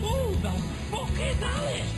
Who the fuck is Alice?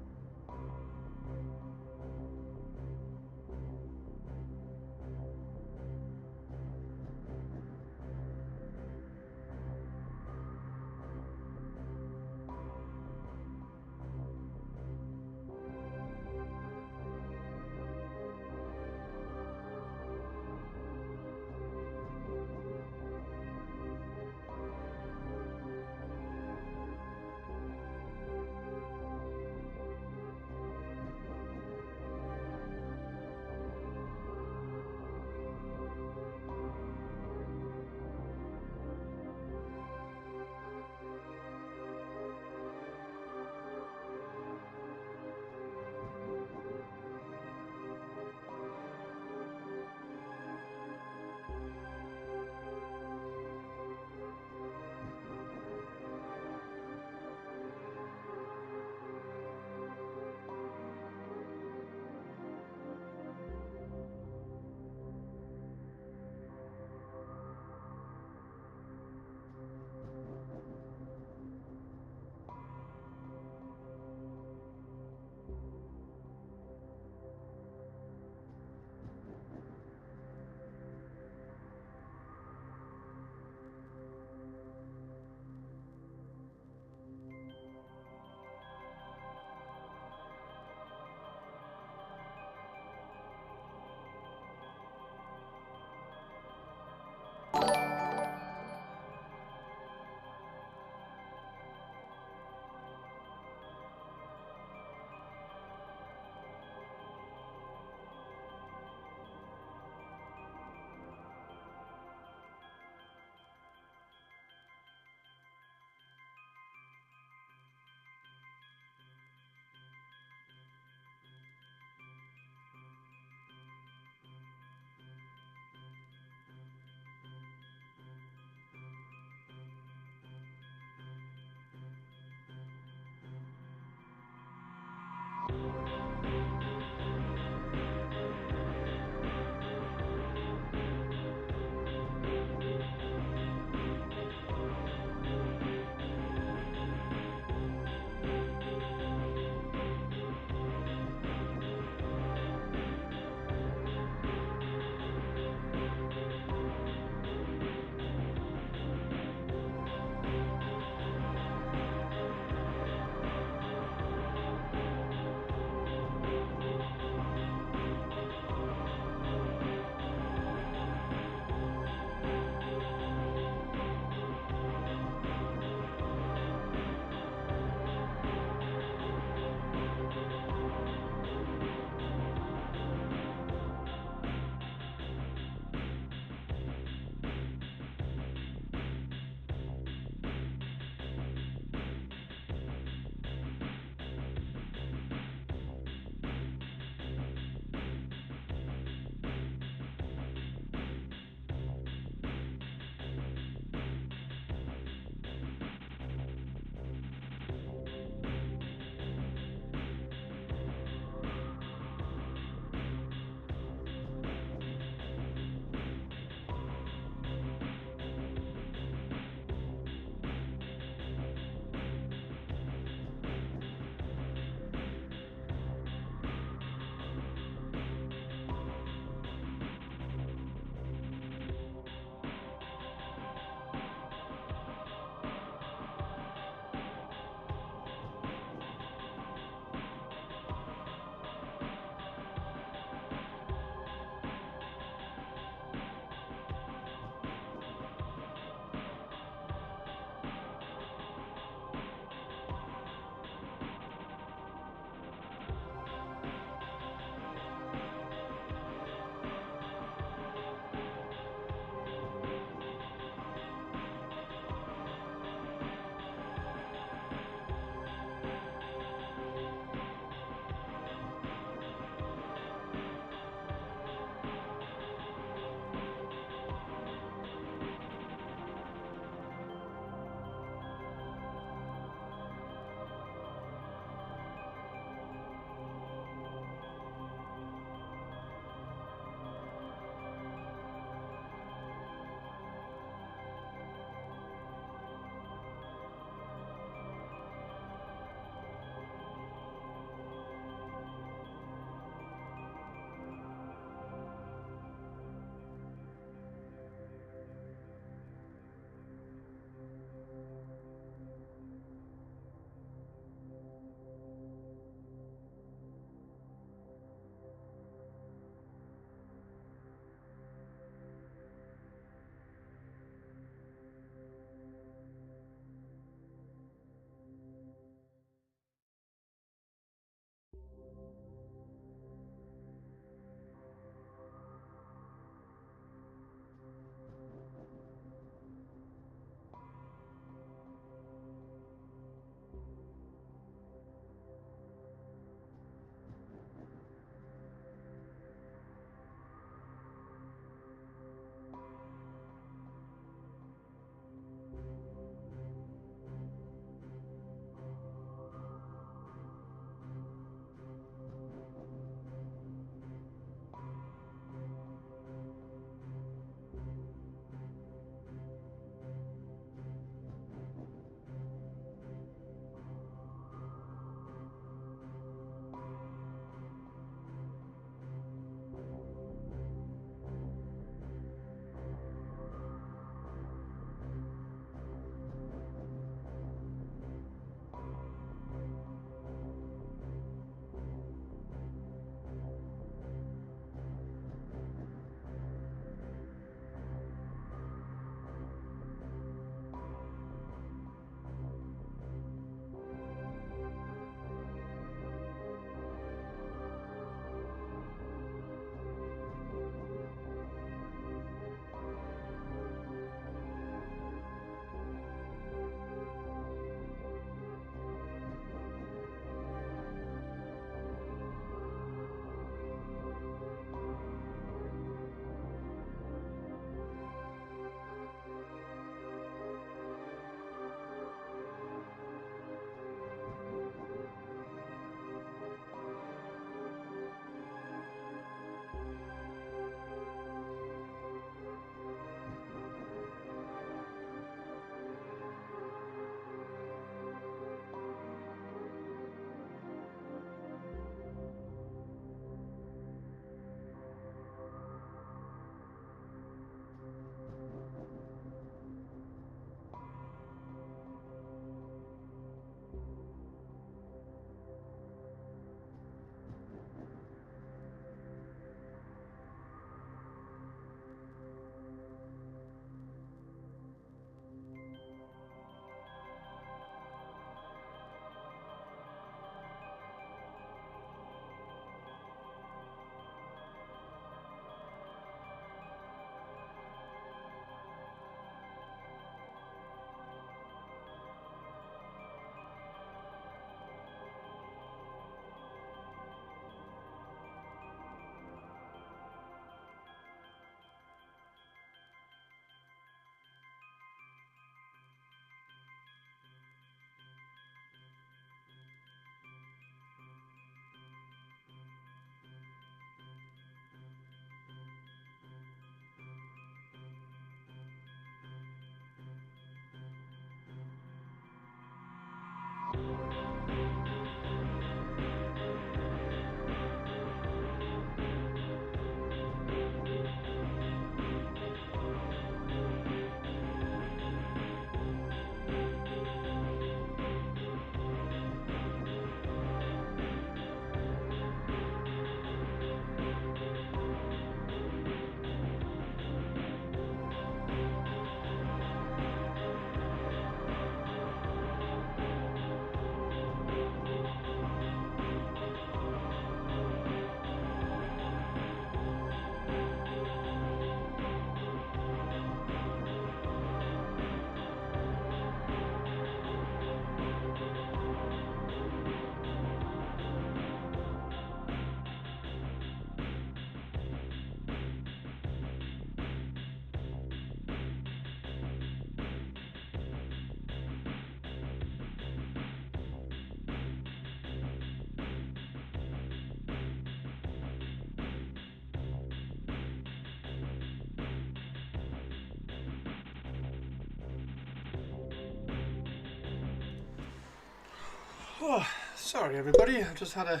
Oh, sorry everybody, I just had a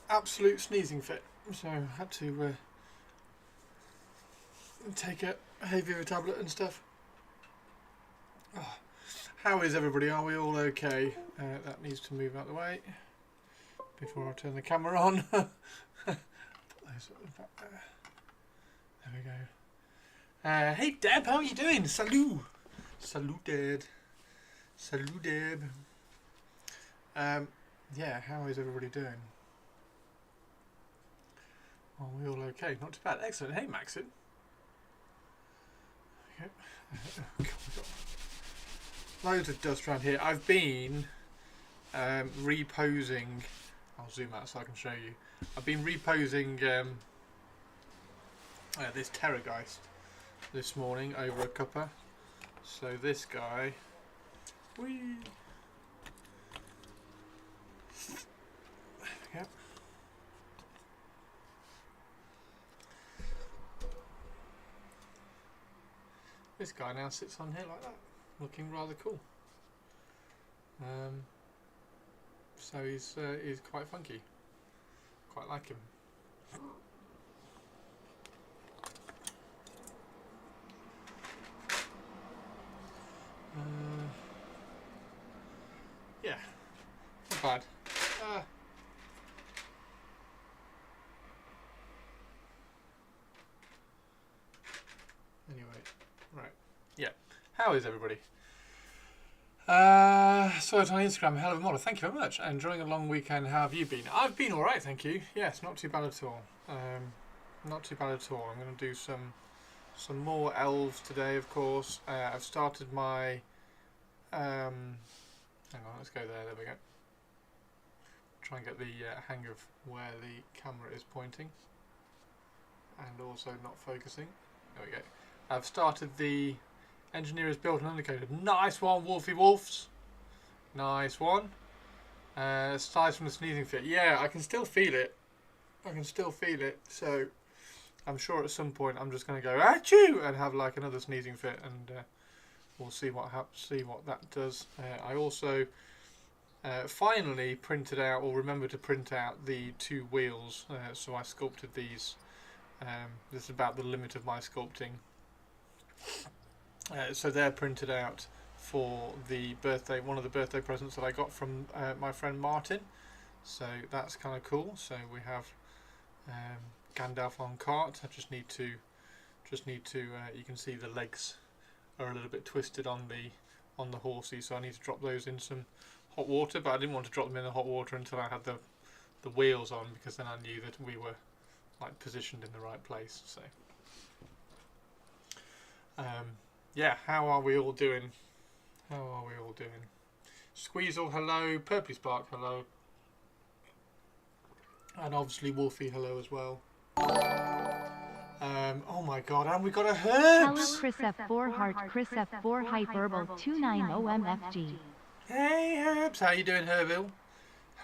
absolute sneezing fit, so I had to take a hay fever tablet and stuff. Oh, how is everybody? Are we all okay? That needs to move out of the way before I turn the camera on. Put those at the back there. There we go. Hey Deb, how are you doing? Salut! Salut Deb. Salut Deb. Yeah, how is everybody doing? Are we all okay? Not too bad. Excellent. Hey Maxim. Okay. Oh, God, we've got loads of dust around here. I've been reposing. I'll zoom out so I can show you. I've been reposing this Terrorgeist this morning over a cuppa. So this guy. Whee! There we go. This guy now sits on here like that, looking rather cool. So he's quite funky. Quite like him. Yeah, not bad. Anyway, right. Yeah. How is everybody? Saw it on Instagram, hell of a model. Thank you very much. Enjoying a long weekend. How have you been? I've been alright, thank you. Yes, not too bad at all. Not too bad at all. I'm going to do some more Elves today, of course. I've started my... hang on, let's go there. There we go. Try and get the hang of where the camera is pointing. And also not focusing. There we go. I've started the Engineer has built an undercoated. Nice one, Wolfie Wolves. Nice one. Size from the sneezing fit. Yeah, I can still feel it. I can still feel it. So I'm sure at some point I'm just going to go achoo and have like another sneezing fit, and we'll see what that does. I also finally printed out, or remembered to print out, the two wheels. So I sculpted these. This is about the limit of my sculpting. So they're printed out for the birthday, one of the birthday presents that I got from my friend Martin. So that's kind of cool. So we have Gandalf on cart. I just need to you can see the legs are a little bit twisted on the horsey, so I need to drop those in some hot water, but I didn't want to drop them in the hot water until I had the wheels on, because then I knew that we were like positioned in the right place. So yeah, how are we all doing? How are we all doing? Squeezle, hello. Purpley Spark, hello. And obviously Wolfie, hello as well. Oh my god, and we got a Herbs! Hello Chris F4 Heart, Chris F4 Hyperbal 290MFG. Hey Herbs, how you doing, Herbil?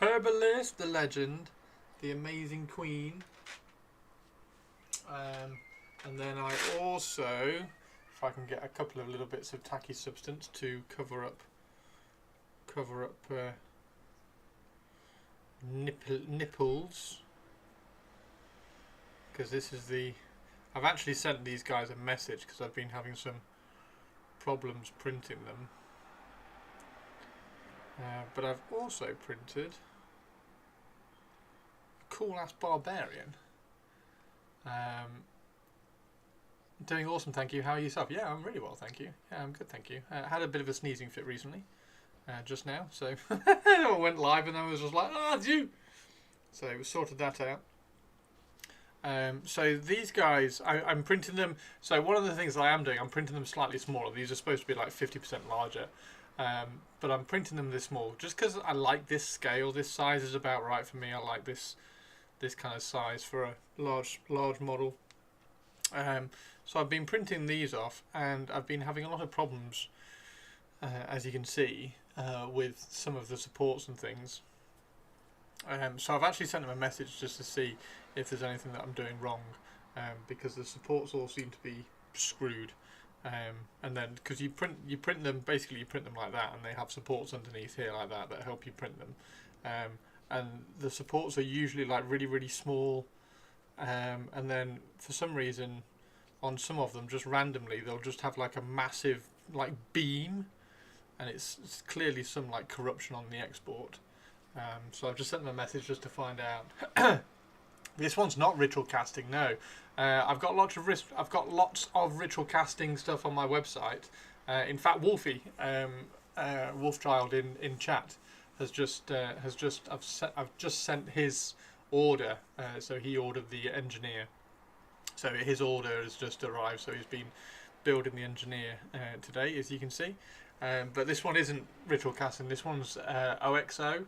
Herbalist, the legend, the amazing queen. And then I also, if I can get a couple of little bits of tacky substance to cover up nipples, because this is the... I've actually sent these guys a message because I've been having some problems printing them. But I've also printed a cool ass barbarian. Doing awesome, thank you. How are you yourself? Yeah, I'm really well, thank you. Yeah, I'm good, thank you. Had a bit of a sneezing fit recently, just now, so I went live and I was just like, ah, it's you! So we sorted that out. So these guys, I'm printing them. So one of the things that I am doing, I'm printing them slightly smaller. These are supposed to be like 50% larger, but I'm printing them this small just because I like this scale. This size is about right for me. I like this kind of size for a large model. So I've been printing these off, and I've been having a lot of problems, as you can see, with some of the supports and things. So I've actually sent them a message just to see if there's anything that I'm doing wrong, because the supports all seem to be screwed. And then because you print them basically, you print them like that, and they have supports underneath here like that help you print them. And the supports are usually like really small, and then for some reason on some of them, just randomly, they'll just have like a massive like beam, and it's clearly some like corruption on the export. So I've just sent them a message just to find out. This one's not ritual casting, no. I've got lots of ritual casting stuff on my website. In fact, Wolfie, Wolfchild in chat, I've just sent his order. So he ordered the engineer. So his order has just arrived. So he's been building the engineer today, as you can see. But this one isn't ritual casting. This one's OXO.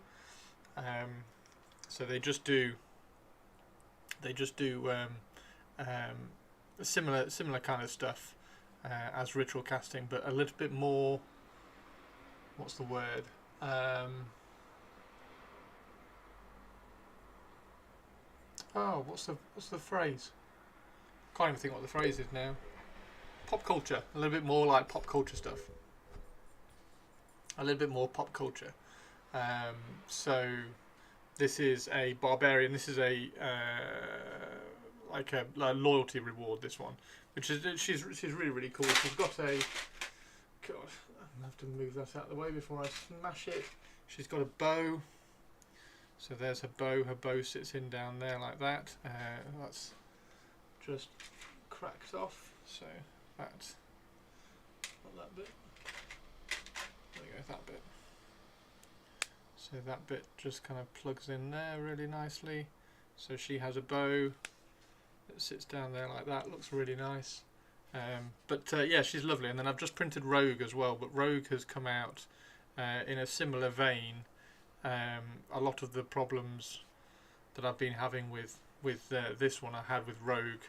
So they just do similar kind of stuff as ritual casting, but a little bit more. What's the word? What's the phrase? Can't even think what the phrase is now. Pop culture. A little bit more like pop culture stuff. A little bit more pop culture. So this is a barbarian. This is a like a loyalty reward. This one, which is she's really cool. She's got a. God, I'm gonna have to move that out of the way before I smash it. She's got a bow. So there's her bow. Her bow sits in down there like that. That's just cracked off. So that's not that bit. There we go. That bit. So that bit just kind of plugs in there really nicely. So she has a bow that sits down there like that. Looks really nice. Yeah, she's lovely. And then I've just printed Rogue as well. But Rogue has come out in a similar vein. A lot of the problems that I've been having with this one I had with Rogue.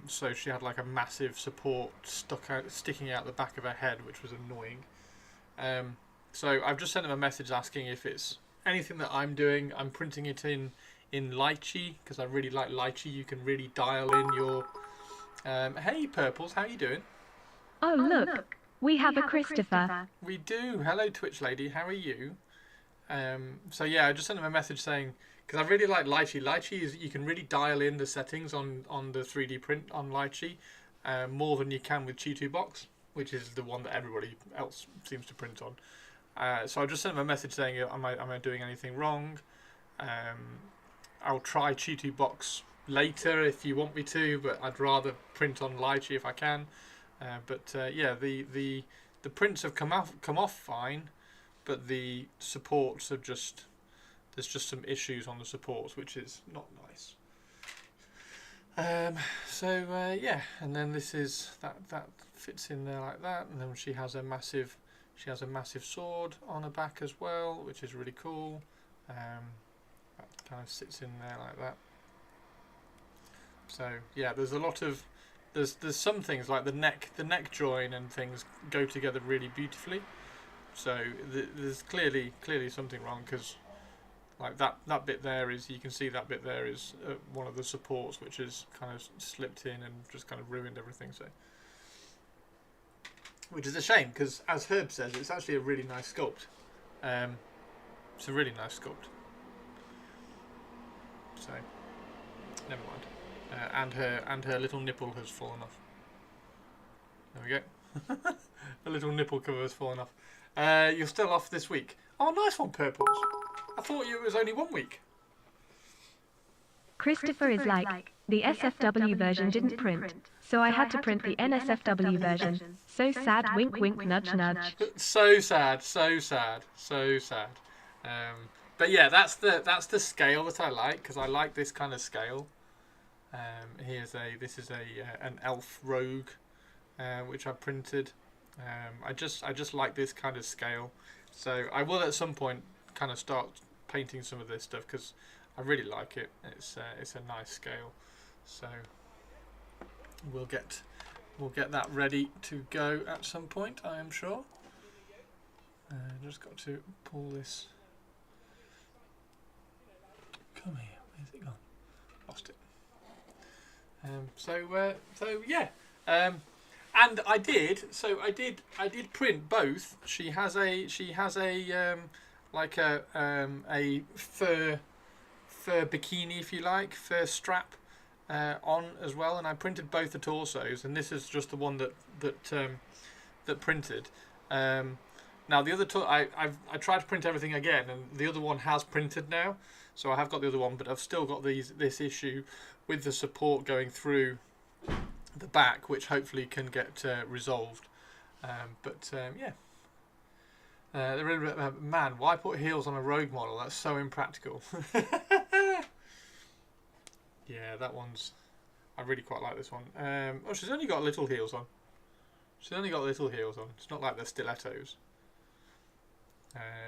So she had like a massive support sticking out the back of her head, which was annoying. So I've just sent them a message asking if it's anything that I'm doing. I'm printing it in lychee because I really like lychee. You can really dial in your. Hey Purples, how you doing? Oh look, we have a Christopher. We do. Hello Twitch lady, how are you? So yeah, I just sent them a message saying because I really like lychee. Lychee is you can really dial in the settings on the 3D print on lychee more than you can with Chi2 Box, which is the one that everybody else seems to print on. So I just sent them a message saying, am I doing anything wrong? I'll try Chi2 Box later if you want me to, but I'd rather print on lychee if I can. Yeah, the prints have come off fine, but the supports have there's just some issues on the supports, which is not nice. Yeah, and then this is that fits in there like that, and then she has a massive sword on her back as well, which is really cool. That kind of sits in there like that. So yeah, there's a lot of there's some things like the neck join and things go together really beautifully. So there's clearly something wrong because like that bit there is, you can see that bit there is one of the supports which is kind of slipped in and just kind of ruined everything. So, which is a shame because, as Herb says, it's actually a really nice sculpt. It's a really nice sculpt. So, never mind. And her little nipple has fallen off. There we go. The little nipple cover has fallen off. You're still off this week. Oh, nice one, Purples. I thought it was only 1 week. Christopher is like, the SFW version didn't print, so I had to print the NSFW version. So sad, wink wink, nudge nudge. So sad, so sad, so sad. But yeah, that's the scale that I like, because I like this kind of scale. This is an elf rogue, which I printed. I just like this kind of scale. So I will at some point kind of start painting some of this stuff because I really like it. It's a nice scale. So we'll get that ready to go at some point, I am sure. Just got to pull this. Come here. Where's it gone? Lost it. So yeah. And I did. So I did print both. She has a like a fur bikini, if you like, fur strap on as well, and I printed both the torsos, and this is just the one that printed. Now the other I tried to print everything again, and the other one has printed now, so I have got the other one, but I've still got this issue with the support going through the back, which hopefully can get resolved. Yeah. Man, why put heels on a rogue model? That's so impractical. Yeah, that one's... I really quite like this one. Oh, she's only got little heels on. She's only got little heels on. It's not like they're stilettos.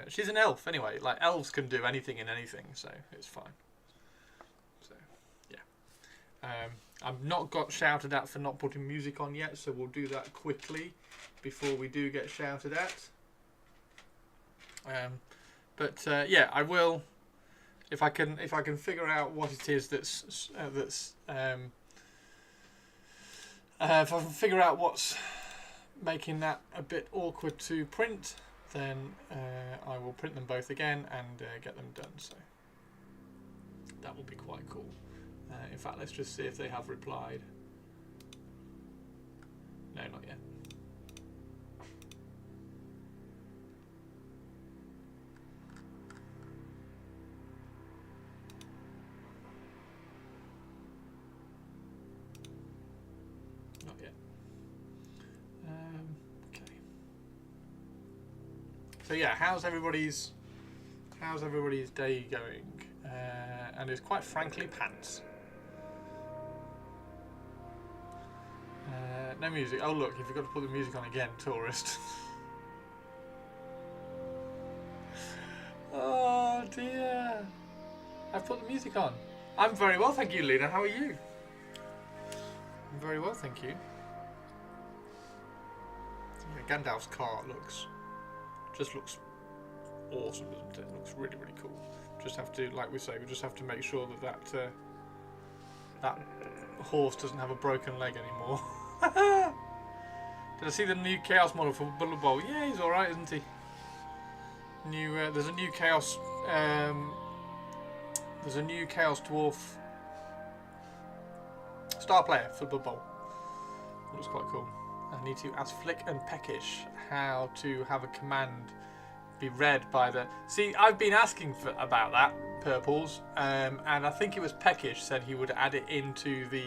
She's an elf anyway. Like, elves can do anything in anything, so it's fine. So, yeah. I've not got shouted at for not putting music on yet, so we'll do that quickly before we do get shouted at. Yeah, I will, if I can figure out what it is if I can figure out what's making that a bit awkward to print, then I will print them both again and get them done. So that will be quite cool. In fact, let's just see if they have replied. No, not yet. Not yet. Okay. So yeah, how's everybody's day going? And it's quite frankly pants. No music. Oh look, if you've got to put the music on again, tourist. Oh dear. I've put the music on. I'm very well, thank you, Lena. How are you? I'm very well, thank you. Yeah, Gandalf's car looks awesome, doesn't it? It looks really, really cool. Just have to, like we say, we just have to make sure that horse doesn't have a broken leg anymore. Did I see the new Chaos model for Blood Bowl? Yeah, he's alright, isn't he? There's a new Chaos Dwarf star player for Blood Bowl. Looks quite cool. I need to ask Flick and Peckish how to have a command be read by the... See, I've been asking about that, Purples, and I think it was Peckish said he would add it into the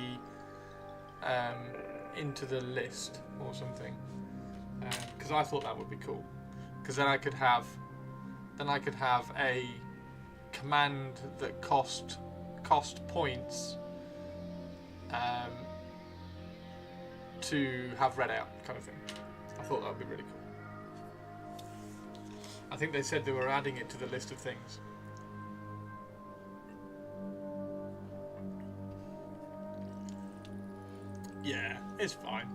list or something, because I thought that would be cool, because then I could have a command that cost points to have read out, kind of thing. I thought that would be really cool. I think they said they were adding it to the list of things. Yeah, it's fine.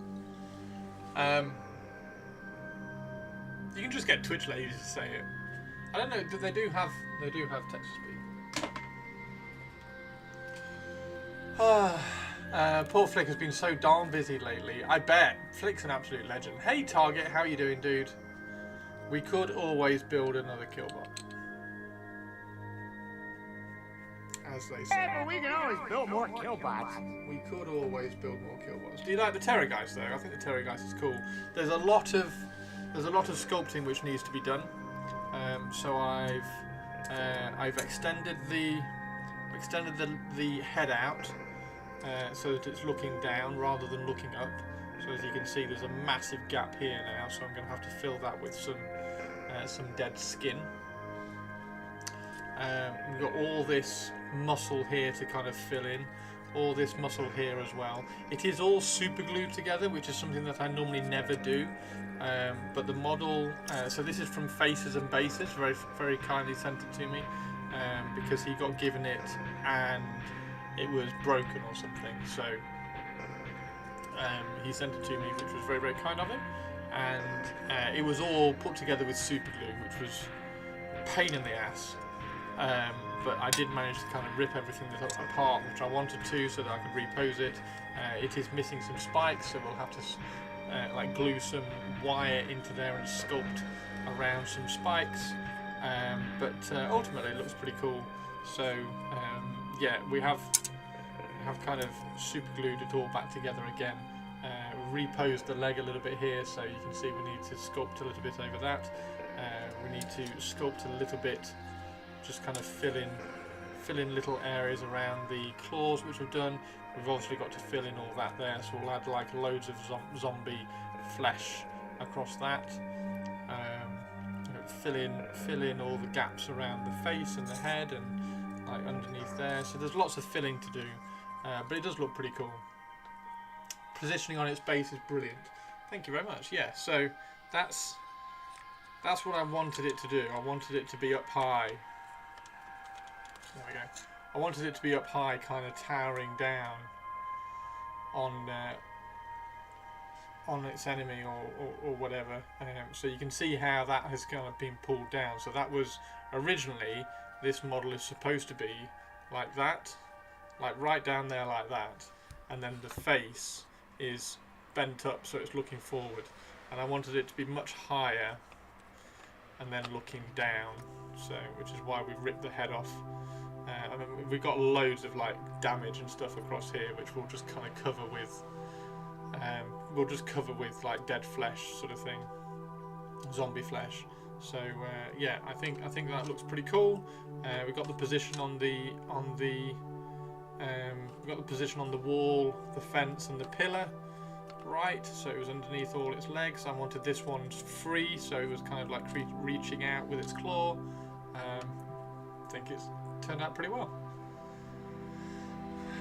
You can just get Twitch ladies to say it. I don't know. They do have text to speak. Poor Flick has been so darn busy lately. I bet. Flick's an absolute legend. Hey Target, how you doing, dude? We could always build another killbot. As they say. Yeah, but we can always build more killbots. We could always build more killbots. Do you like the Terrorgeist though? I think the Terrorgeist is cool. There's a lot of sculpting which needs to be done. So I've extended the head out so that it's looking down rather than looking up. So as you can see, there's a massive gap here now. So I'm going to have to fill that with some dead skin. We've got all this muscle here to kind of fill in, all this muscle here as well. It is all super glued together, which is something that I normally never do. But the model, so this is from Faces and Bases, very, very kindly sent it to me, because he got given it and it was broken or something. So he sent it to me, which was very, very kind of him. And it was all put together with super glue, which was a pain in the ass. But I did manage to kind of rip everything apart, which I wanted to, so that I could repose it. It is missing some spikes, so we'll like glue some wire into there and sculpt around some spikes. But ultimately, it looks pretty cool. So yeah, we have kind of super glued it all back together again. Reposed the leg a little bit here, so you can see we need to sculpt a little bit over that. We need to sculpt a little bit, just kind of fill in little areas around the claws, which we've done. We've obviously got to fill in all that there, so we'll add like loads of zombie flesh across that. Fill in all the gaps around the face and the head and like underneath there. So there's lots of filling to do, but it does look pretty cool. Positioning on its base is brilliant. Thank you very much. Yeah, so that's what I wanted it to do. I wanted it to be up high. There we go. I wanted it to be up high, kind of towering down on its enemy or whatever. So you can see how that has kind of been pulled down. So that was originally, this model is supposed to be like that, like right down there like that, and then the face is bent up so it's looking forward, and I wanted it to be much higher and then looking down, so which is why we ripped the head off. I mean, we've got loads of like damage and stuff across here, which we'll just kind of cover with like dead flesh sort of thing, zombie flesh. So yeah, I think that looks pretty cool. We've got the position on the we've got the position on the wall, the fence, and the pillar. Right, so it was underneath all its legs. I wanted this one free, so it was kind of like reaching out with its claw. I think it's turned out pretty well.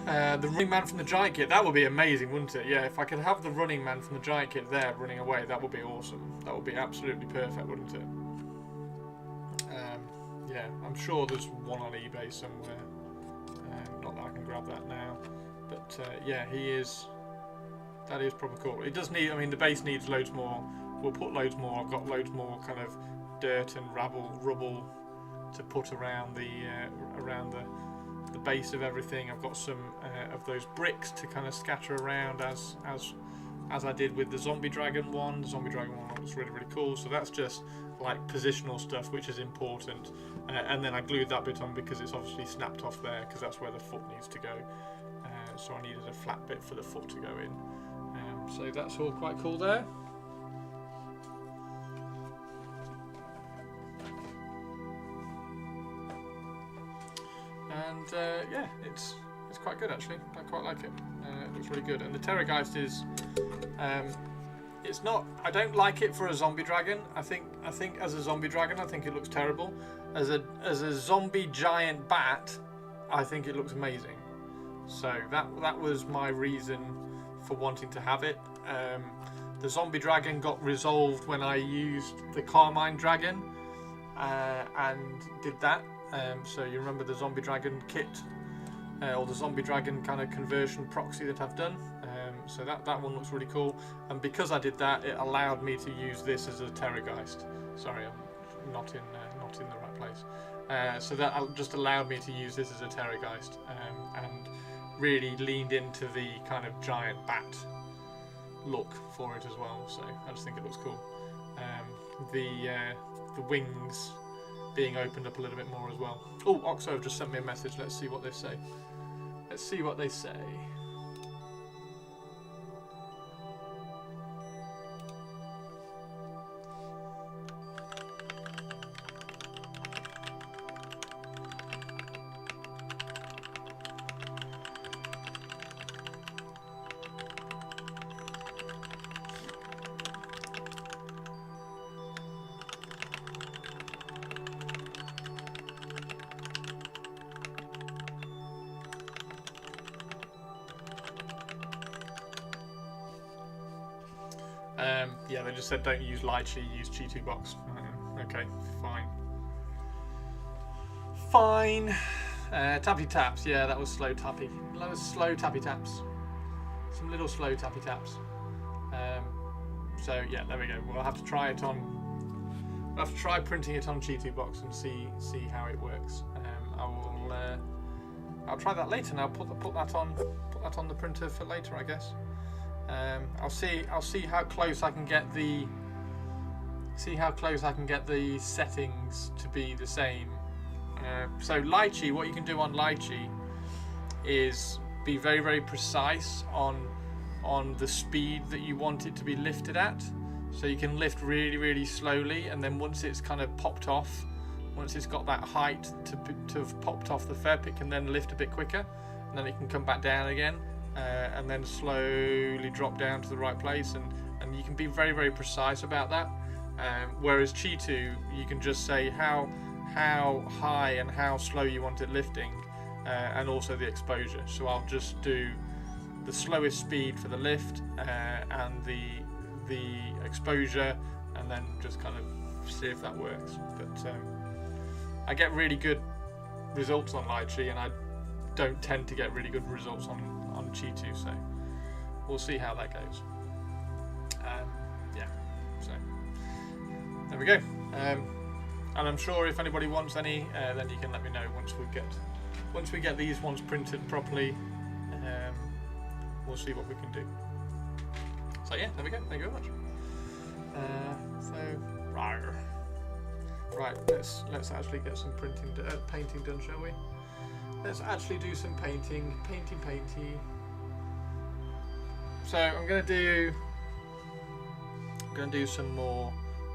The running man from the giant kit, that would be amazing, wouldn't it? Yeah, if I could have the running man from the giant kit there running away, that would be awesome. That would be absolutely perfect, wouldn't it? Yeah, I'm sure there's one on eBay somewhere. Not that I can grab that now, but yeah, that is probably cool. It does need, I mean, the base needs loads more. We'll put loads more. I've got loads more kind of dirt and rubble to put around the base of everything. I've got some of those bricks to kind of scatter around as I did with the zombie dragon one. The zombie dragon one was really cool. So that's just like positional stuff, which is important. And then I glued that bit on because it's obviously snapped off there, because that's where the foot needs to go. So I needed a flat bit for the foot to go in. So that's all quite cool there. And yeah, it's quite good actually. I quite like it. It looks really good. And the Terrorgeist is, it's not. I don't like it for a zombie dragon. I think as a zombie dragon, I think it looks terrible. As a zombie giant bat, I think it looks amazing. So that was my reason for wanting to have it. The zombie dragon got resolved when I used the Carmine dragon and did that. So you remember the zombie dragon kit, or the zombie dragon kind of conversion proxy that I've done. So that one looks really cool, and because I did that, it allowed me to use this as a Terrorgeist. Sorry, I'm not in the right place. So that just allowed me to use this as a Terrorgeist, and really leaned into the kind of giant bat look for it as well. So I just think it looks cool. The wings being opened up a little bit more as well. Oh, Oxo have just sent me a message. Let's see what they say. Let's see what they say. Yeah, they just said don't use Lychee, use G2 box. Okay, fine. Fine. Tappy taps, yeah, that was slow tappy. That was slow tappy taps. Some little slow tappy taps. So yeah, there we go. We'll have to try it on. We'll have to try printing it on G2 box and see how it works. I'll try that later. Now put that on the printer for later, I guess. I'll see how close I can get the settings to be the same. So Lychee, what you can do on Lychee is be very, very precise on the speed that you want it to be lifted at. So you can lift really, really slowly, and then once it's kind of popped off, once it's got that height to have popped off the feb, it can then lift a bit quicker, and then it can come back down again, and then slowly drop down to the right place, and you can be very, very precise about that. Whereas Chi2, you can just say how high and how slow you want it lifting, and also the exposure. So I'll just do the slowest speed for the lift, and the exposure, and then just kind of see if that works. But I get really good results on Lychee, and I don't tend to get really good results on Chi2, so we'll see how that goes. Yeah, so there we go. And I'm sure if anybody wants any, then you can let me know once we get these ones printed properly. We'll see what we can do. So yeah, there we go. Thank you very much. Right, let's actually get some painting done, shall we? Let's actually do some painting. So I'm gonna do some more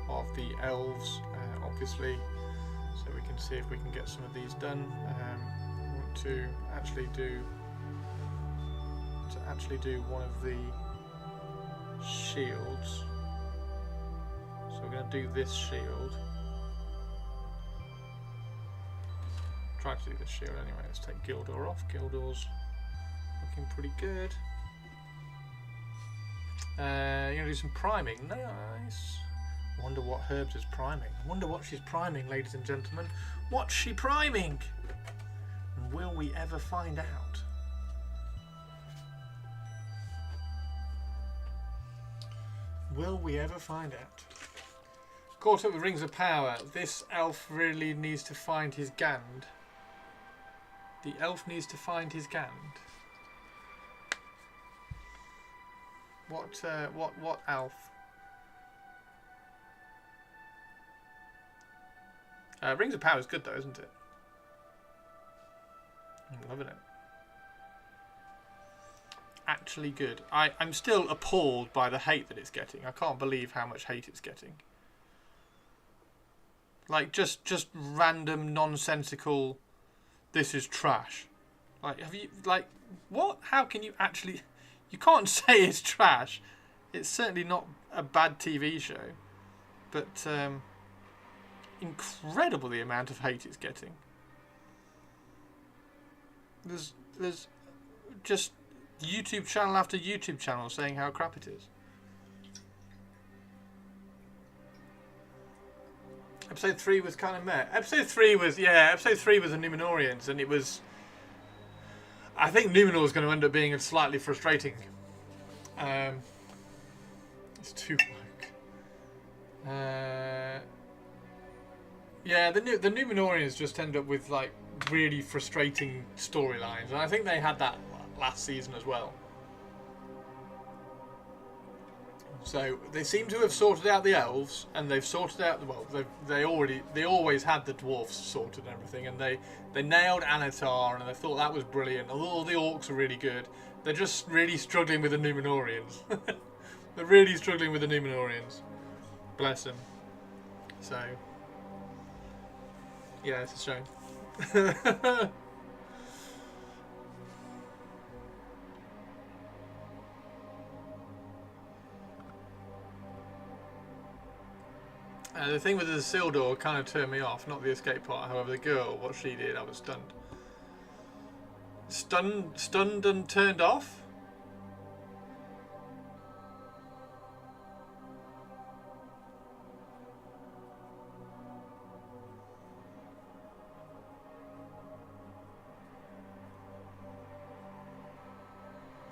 of the elves, obviously, so we can see if we can get some of these done. I want to actually do one of the shields. So we're going to do this shield. Try to do this shield anyway. Let's take Gildor off. Gildor's looking pretty good. You're going to do some priming. Nice. I wonder what Herbs is priming. I wonder what she's priming, ladies and gentlemen. What's she priming? And will we ever find out? Will we ever find out? Caught up with Rings of Power. This elf really needs to find his Gand. The elf needs to find his Gand. What elf? Rings of Power is good though, isn't it? I'm loving it. Actually good. I'm still appalled by the hate that it's getting. I can't believe how much hate it's getting. Like just random nonsensical, this is trash. Like, have you, like, what? How can you actually, you can't say it's trash. It's certainly not a bad TV show, but incredible the amount of hate it's getting. There's just YouTube channel after YouTube channel saying how crap it is. Episode 3 was kind of meh. Episode 3 was the Numenorians, and it was, I think Numenor is going to end up being slightly frustrating. It's too woke. Yeah, the Numenorians just end up with like really frustrating storylines, and I think they had that last season as well. So they seem to have sorted out the elves, and they've sorted out, well, they always had the dwarfs sorted and everything, and they nailed Anatar, and they thought that was brilliant. Although the orcs are really good, they're just really struggling with the Numenorians. They're really struggling with the Numenorians. Bless them. So yeah, it's a shame. The thing with the Isildur kind of turned me off, not the escape part. However, the girl, what she did, I was stunned. Stunned and turned off?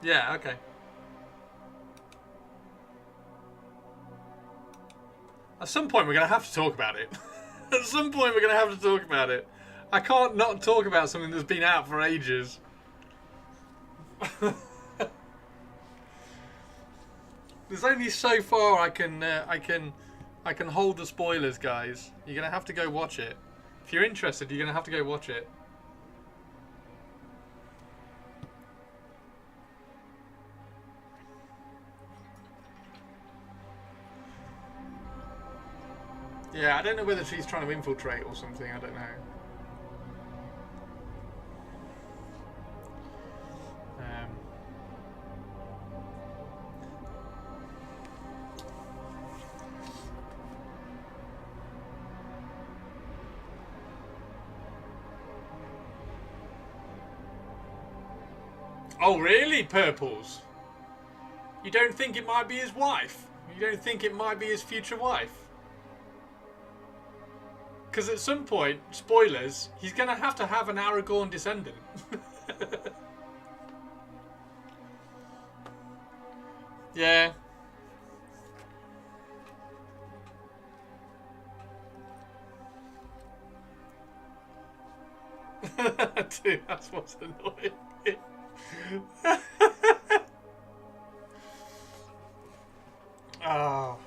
Yeah, okay. At some point we're going to have to talk about it. At some point we're going to have to talk about it. I can't not talk about something that's been out for ages. There's only so far I can hold the spoilers, guys. You're gonna have to go watch it. If you're interested, you're gonna have to go watch it. Yeah, I don't know whether she's trying to infiltrate or something. I don't know. Oh, really, Purples? You don't think it might be his wife? You don't think it might be his future wife? Because at some point, spoilers, he's going to have an Aragorn descendant. Yeah. Dude, that's what's annoying. Oh,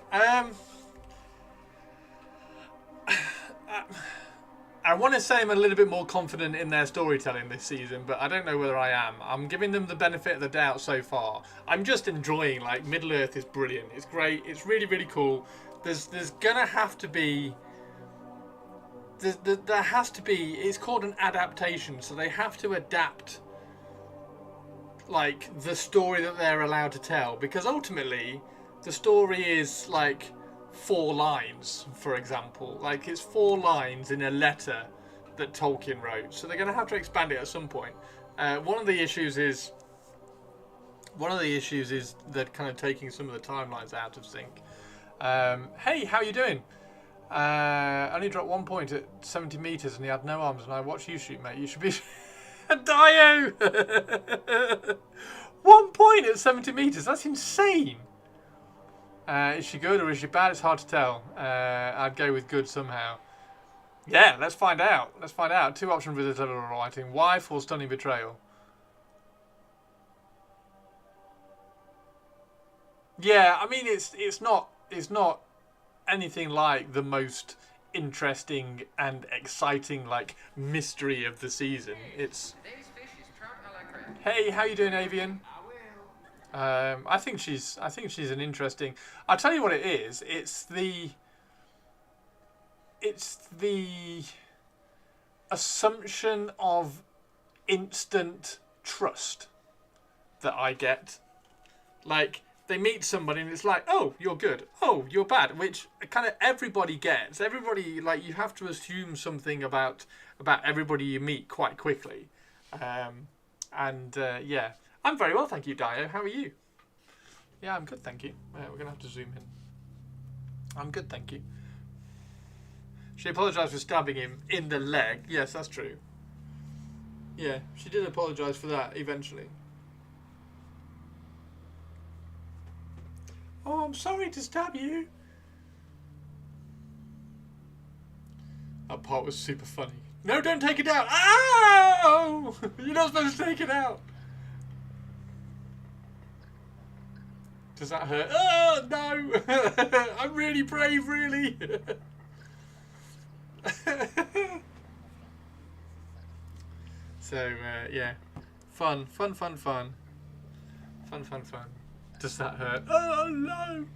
I want to say I'm a little bit more confident in their storytelling this season, but I don't know whether I am. I'm giving them the benefit of the doubt so far. I'm just enjoying, like, Middle-earth is brilliant. It's great. It's really, really cool. There's gonna have to be... There has to be... It's called an adaptation, so they have to adapt, like, the story that they're allowed to tell. Because ultimately, the story is, like... 4 lines, for example. Like, it's 4 lines in a letter that Tolkien wrote, so they're going to have to expand it at some point. One of the issues is they're kind of taking some of the timelines out of sync. Hey, how you doing? Only dropped 1 point at 70 meters, and he had no arms. And I watched you shoot, mate. You should be Dio. 1 point at 70 meters. That's insane. Is she good or is she bad? It's hard to tell. I'd go with good somehow. Yeah, let's find out. Let's find out. 2 options with the writing: wife or stunning betrayal. Yeah, I mean it's not anything like the most interesting and exciting, like, mystery of the season. It's... Hey, how you doing, Avian? I think she's an interesting... I'll tell you what it is. It's the assumption of instant trust that I get. Like, they meet somebody and it's like, oh, you're good. Oh, you're bad. Which kind of everybody gets. Everybody, like, you have to assume something about everybody you meet quite quickly. Yeah. I'm very well, thank you, Dio. How are you? Yeah, I'm good, thank you. We're going to have to zoom in. I'm good, thank you. She apologised for stabbing him in the leg. Yes, that's true. Yeah, she did apologise for that eventually. Oh, I'm sorry to stab you. That part was super funny. No, don't take it out. Ow! You're not supposed to take it out. Does that hurt? Oh, no! I'm really brave, really! So, yeah. Fun. Does that hurt? Oh, no!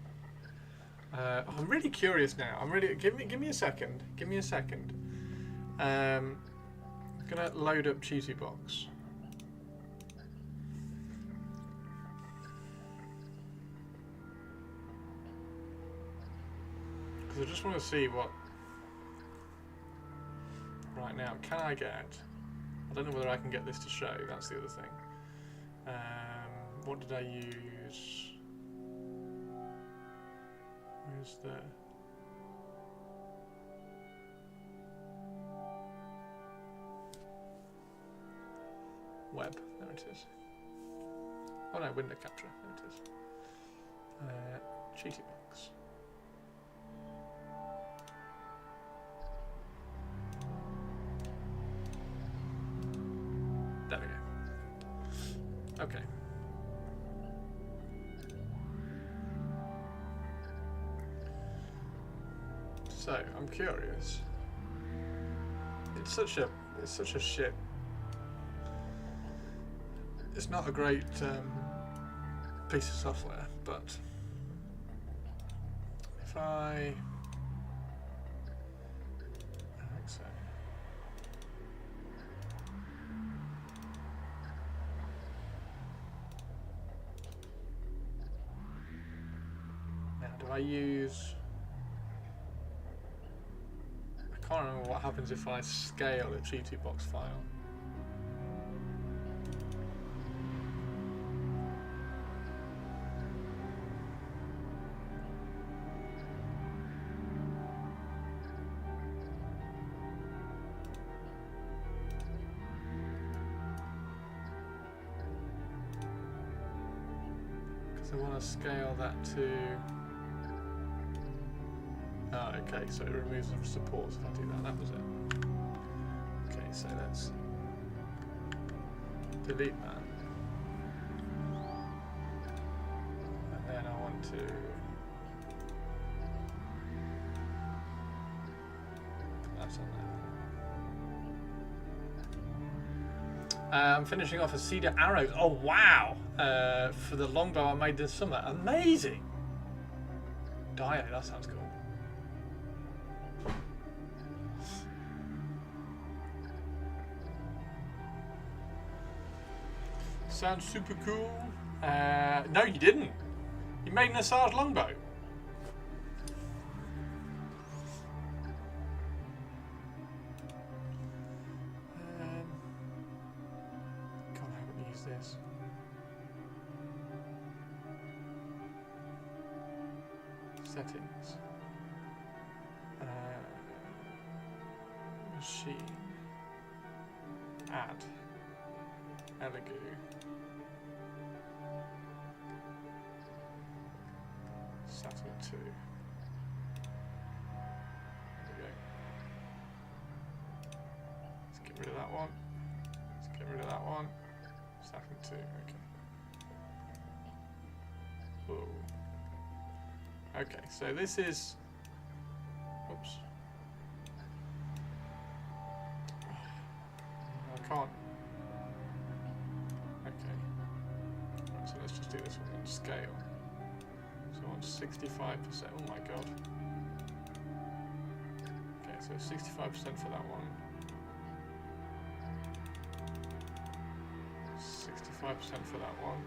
I'm really curious now. Give me a second. I'm gonna load up Cheaty Box. I just want to see what... Right now, can I get... I don't know whether I can get this to show, that's the other thing. What did I use? Where's the... Web, there it is. Oh no, window capture, there it is. Cheaty Box. There we go. Okay. So I'm curious. It's such a shit. It's not a great piece of software, but if I think so. Now, do I use? I can't remember what happens if I scale a G2box file. Because I want to scale that to... Oh, okay, so it removes the supports if I do that. That was it. Okay, so let's delete that. And then I want to put that on there. I'm finishing off a cedar arrows. Oh wow! For the longbow I made this summer. Amazing! Dio, that sounds cool. Sounds super cool. No, you didn't. You made an Asajj longbow. God, I haven't used this. Settings. Machine. Add. Elegoo. Saturn 2. There we go. Let's get rid of that one. Let's get rid of that one. Saturn 2, okay. Whoa. Okay, so this is... Oops. I can't. Okay. Right, so let's just do this one on scale. So I want 65%. Oh my god. Okay, so 65% for that one. 65% for that one.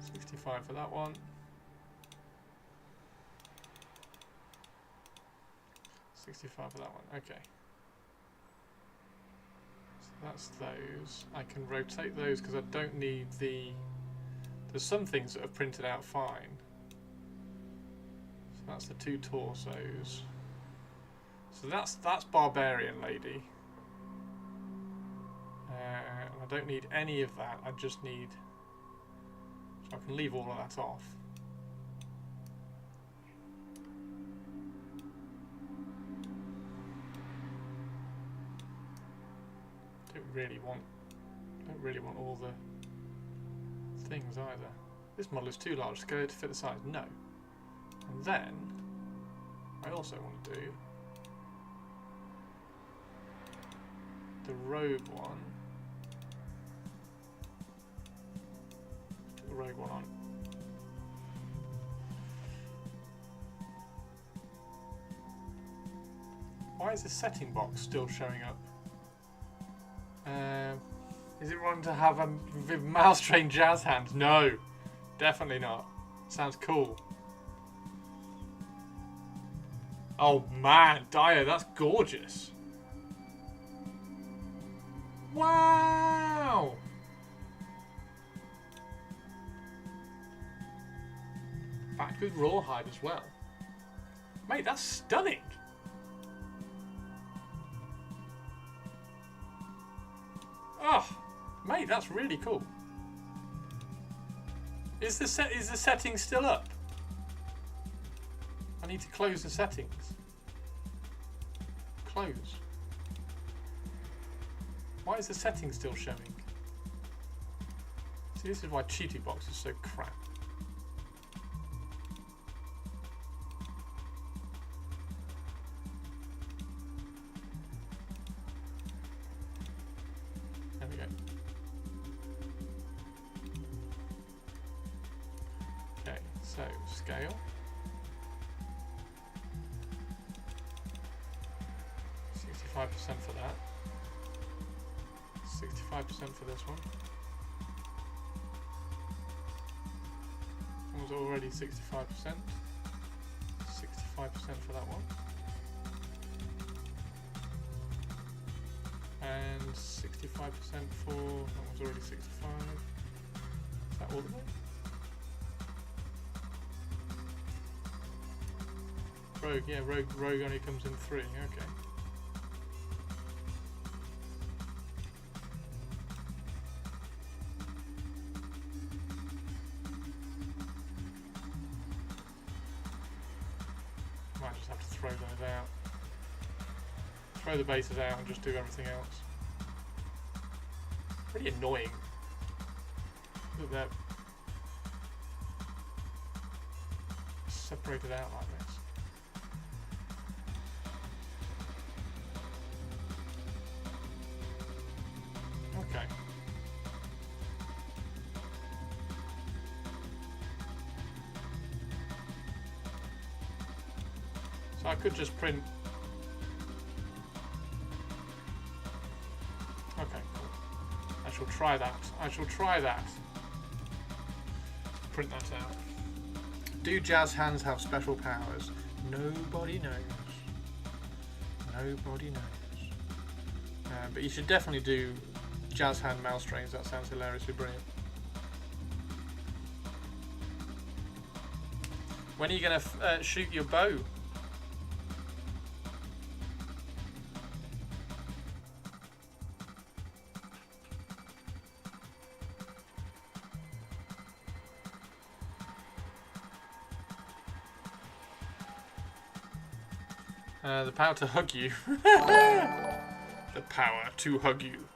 65 for that one. 65 for that one. Okay. So that's those. I can rotate those because I don't need the... There's some things that are printed out fine. So that's the two torsos. So that's Barbarian Lady. I don't need any of that. I just need... So I can leave all of that off. Don't really want all the things either. This model is too large to fit the size. No. And then I also want to do the rogue one. Put the rogue one on. Why is the setting box still showing up? Is it wrong to have a mouse trained jazz hand? No, definitely not. Sounds cool. Oh man, Dio, that's gorgeous. Wow. Backed with rawhide as well. Mate, that's stunning. Oh, mate, that's really cool. Is the setting still up? I need to close the settings. Close. Why is the setting still showing? See, this is why Cheaty Box is so crap. So, scale. 65% for that. 65% for this one. That was already 65%. 65% for that one. And 65% for that one's already 65. Is that all of it? Rogue, yeah, rogue only comes in 3, okay. Might just have to throw those out. Throw the bases out and just do everything else. Pretty annoying. Look at that. Separated out like this. Okay. So I could just print. Okay, cool. I shall try that. I shall try that. Print that out. Do jazz hands have special powers? Nobody knows. Nobody knows. But you should definitely do jazz hand mouse trains. That sounds hilariously brilliant. When are you going to shoot your bow? The power to hug you. The power to hug you.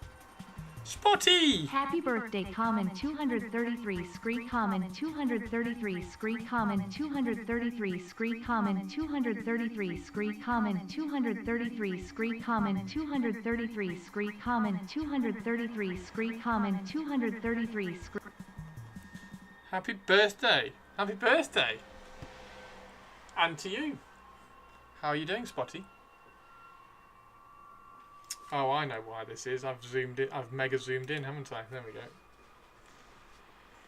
Spotty! Happy birthday, common 233, scree common 233, scree common 233, scree common 233, scree common 233, scree common 233, scree common 233, scree common 233, scree. Happy birthday! Happy birthday! And to you. How are you doing, Spotty? Oh, I know why this is. I've zoomed it. I've mega zoomed in, haven't I? There we go.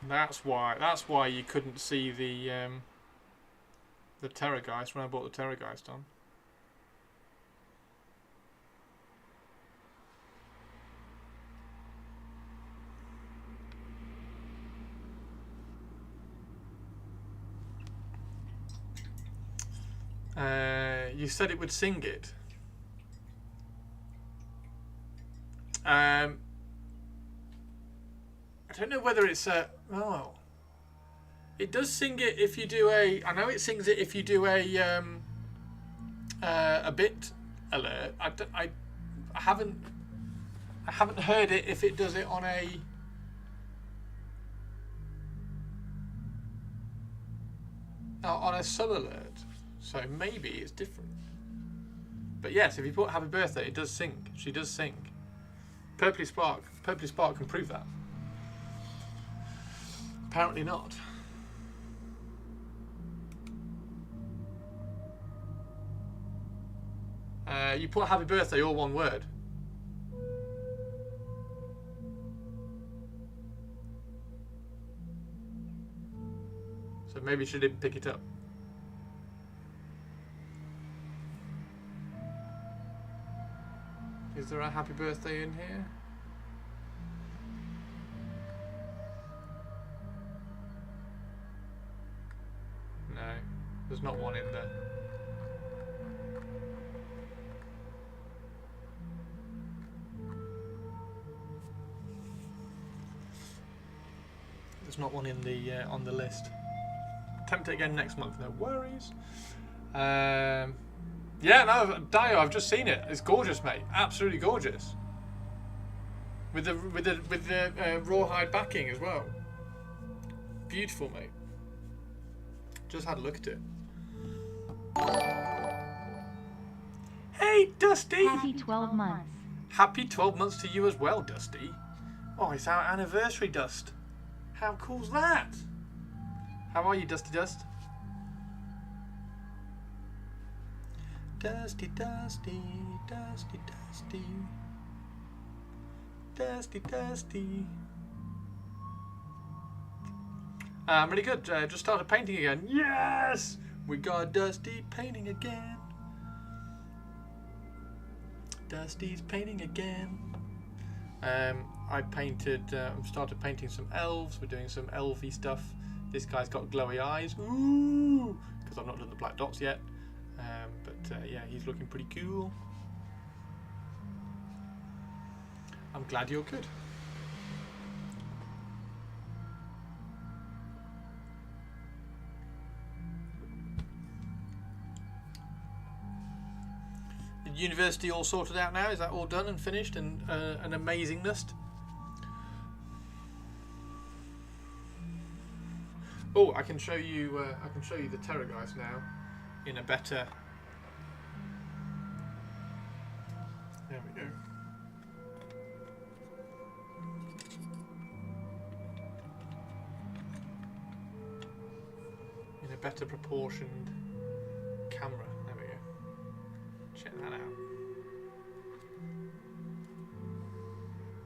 That's why. That's why you couldn't see the Terrorgeist when I bought the Terrorgeist on. You said it would sing it. I don't know whether it's a. Oh, it does sing it if you do a. I know it sings it if you do a bit alert. I haven't heard it if it does it on a sub alert. So maybe it's different. But yes, if you put happy birthday, it does sing. She does sing. Purpley Spark can prove that. Apparently not. You put happy birthday, all one word. So maybe she didn't pick it up. Is there a happy birthday in here? No, there's not one in there. There's not one in the on the list. Attempt it again next month. No worries. Yeah, no, Dio, I've just seen it. It's gorgeous, mate. Absolutely gorgeous. With the rawhide backing as well. Beautiful, mate. Just had a look at it. Hey, Dusty. Happy 12 months. Happy 12 months to you as well, Dusty. Oh, it's our anniversary, Dust. How cool's that? How are you, Dusty Dust? Dusty, Dusty, Dusty, Dusty, Dusty, Dusty. I'm really good. Just started painting again. Yes! We got Dusty painting again. Dusty's painting again. I painted, started painting some elves. We're doing some elfy stuff. This guy's got glowy eyes. Ooh! Because I've not done the black dots yet. Yeah, he's looking pretty cool. I'm glad you're good. The university all sorted out now? Is that all done and finished and an amazingness? Oh, I can show you. I can show you the Terrorgeist now in a better. There we go. In a better proportioned camera. There we go. Check that out.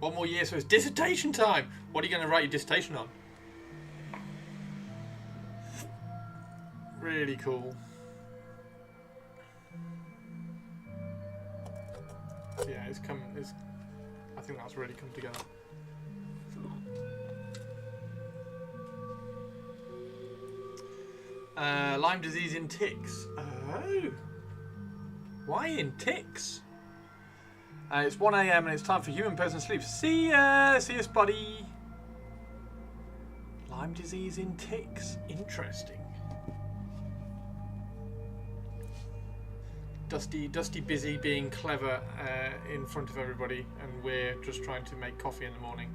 One more year, so it's dissertation time. What are you going to write your dissertation on? Really cool. Yeah, it's come. I think that's really come together. Lyme disease in ticks. Oh, why in ticks? It's 1 AM and it's time for human person sleep. See ya, buddy. Lyme disease in ticks. Interesting. Dusty busy being clever in front of everybody, and we're just trying to make coffee in the morning.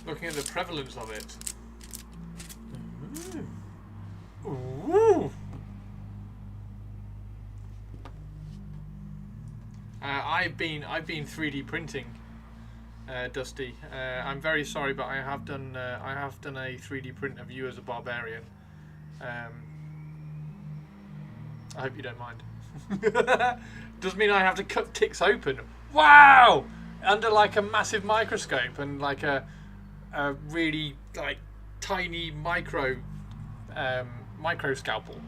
Looking at the prevalence of it. Ooh. I've been 3D printing, Dusty. I'm very sorry, but I have done a 3D print of you as a barbarian. I hope you don't mind. Does mean I have to cut ticks open. Wow! Under like a massive microscope and like a really like tiny micro scalpel.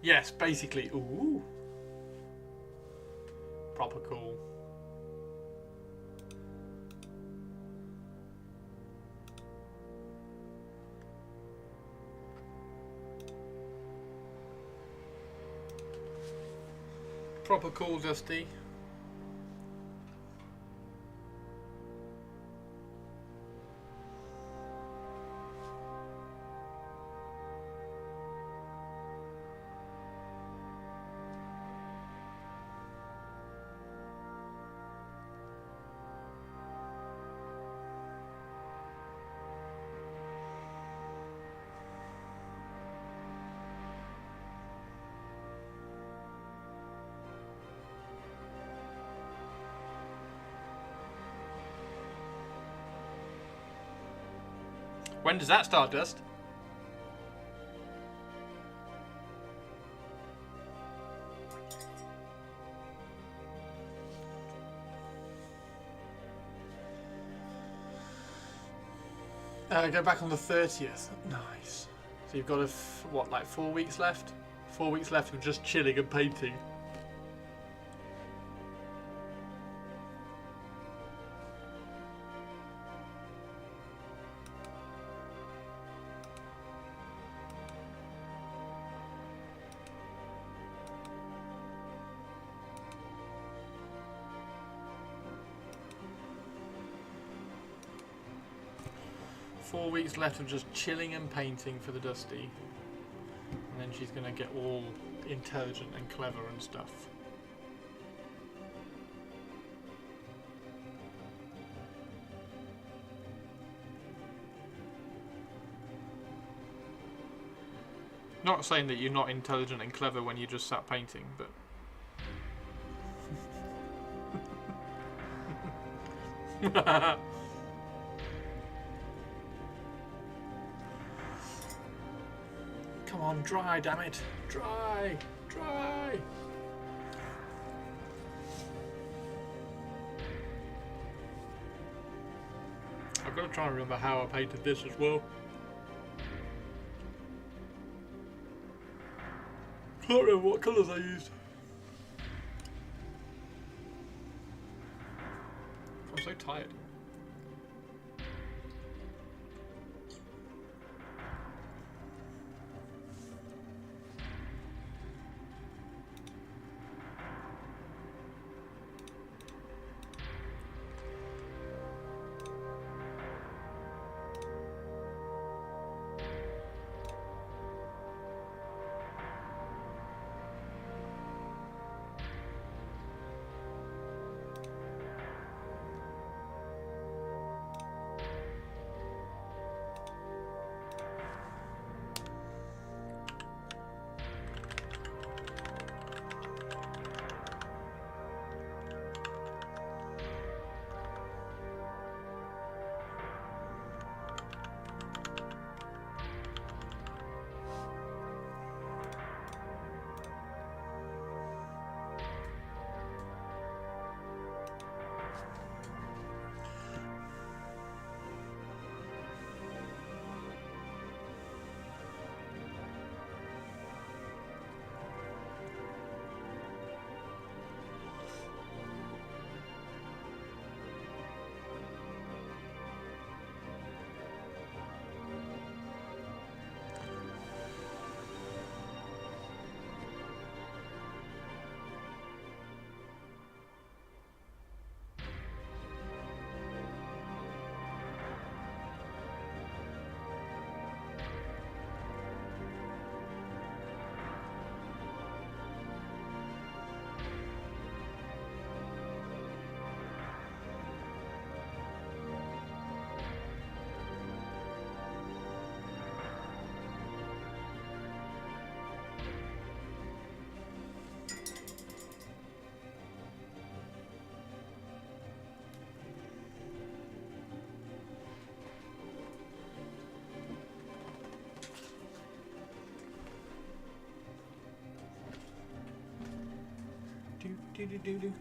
Yes, basically. Ooh. Proper cool. Proper cool, Dusty. When does that start, Dust? Go back on the 30th. Nice. So you've got what, like 4 weeks left? 4 weeks left of just chilling and painting. 4 weeks left of just chilling and painting for the Dusty. And then she's going to get all intelligent and clever and stuff. Not saying that you're not intelligent and clever when you just sat painting, but... Come on, dry, damn it. Dry! Dry! I've got to try and remember how I painted this as well. Can't remember what colours I used. I'm so tired. Do.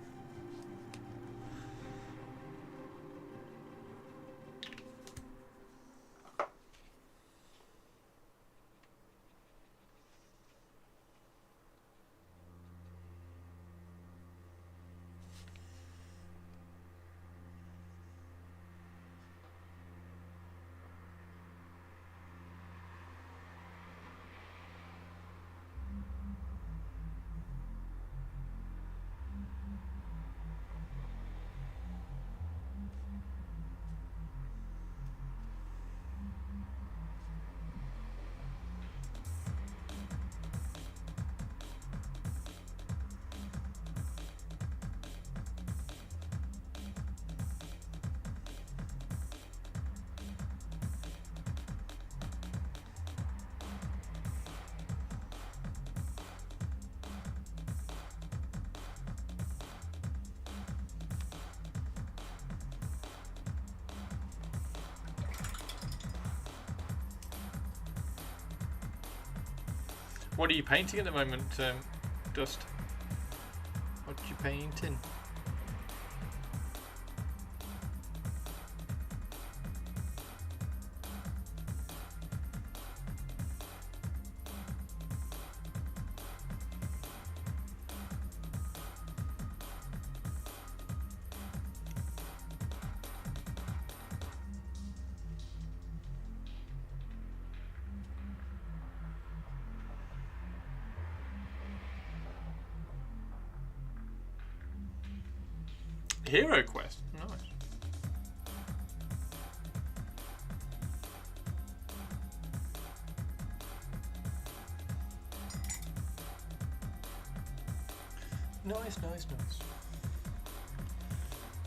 What are you painting at the moment, Dust? What are you painting? Hero Quest, nice. Nice, nice, nice.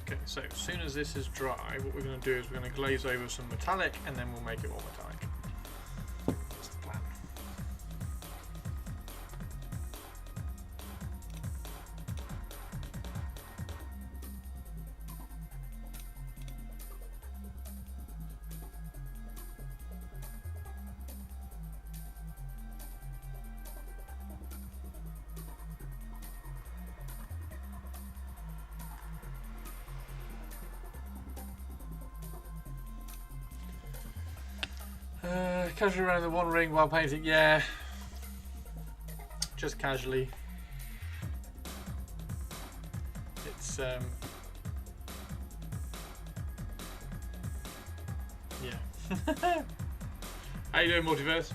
Okay, so as soon as this is dry, what we're going to do is we're going to glaze over some metallic and then we'll make it more metallic. That's the plan. Casually around the one ring while painting, yeah. Just casually. It's yeah. How you doing, Multiverse?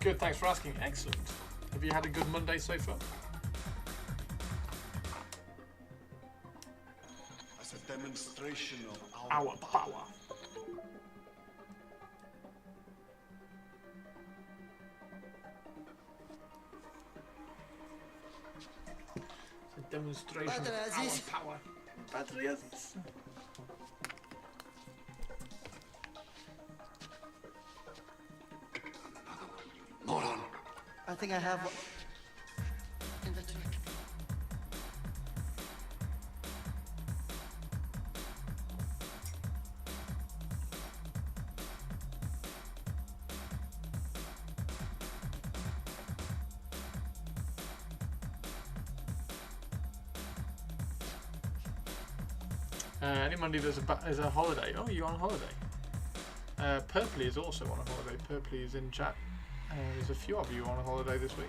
Good, thanks for asking. Excellent. Have you had a good Monday so far? As a demonstration of Our power. It's a demonstration of our power. Battery Aziz. Moron. I think I have inventory. Any Monday there's a holiday. Oh, you're on holiday. Purpley is also on a holiday. Purpley is in chat. There's a few of you on a holiday this week.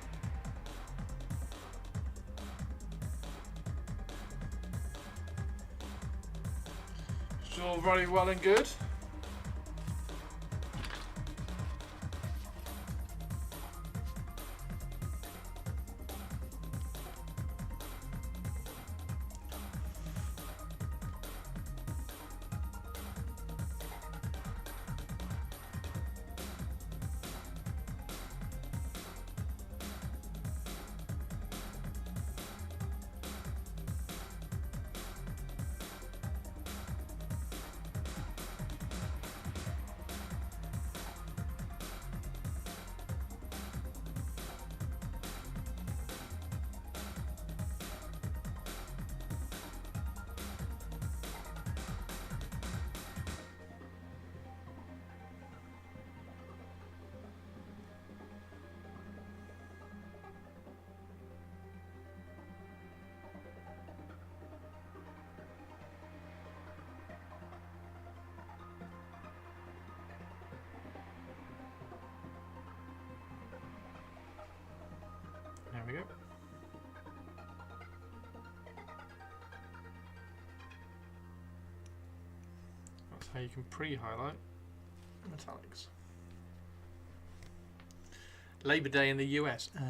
It's all very well and good. There we go. That's how you can pre-highlight metallics. Labor Day in the US. Ah.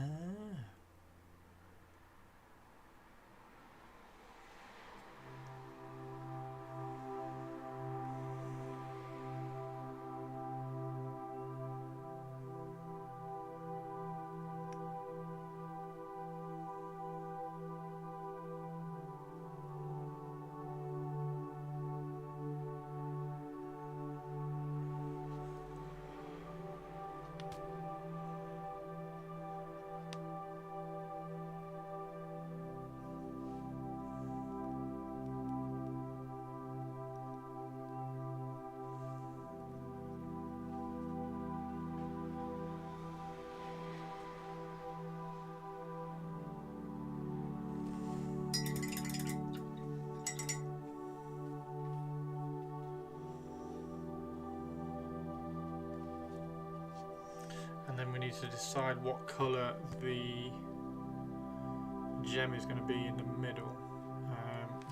And then we need to decide what colour the gem is going to be in the middle.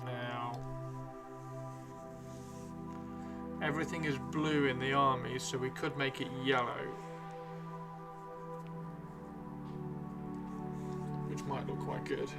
Now, everything is blue in the army, so we could make it yellow, which might look quite good.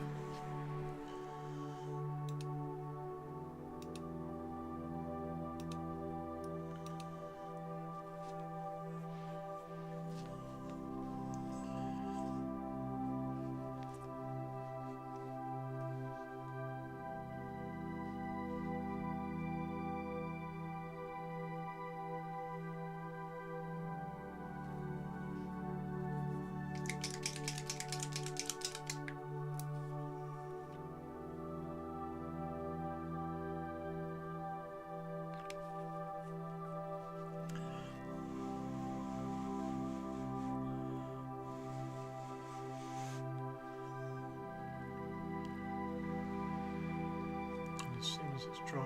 as it's dry.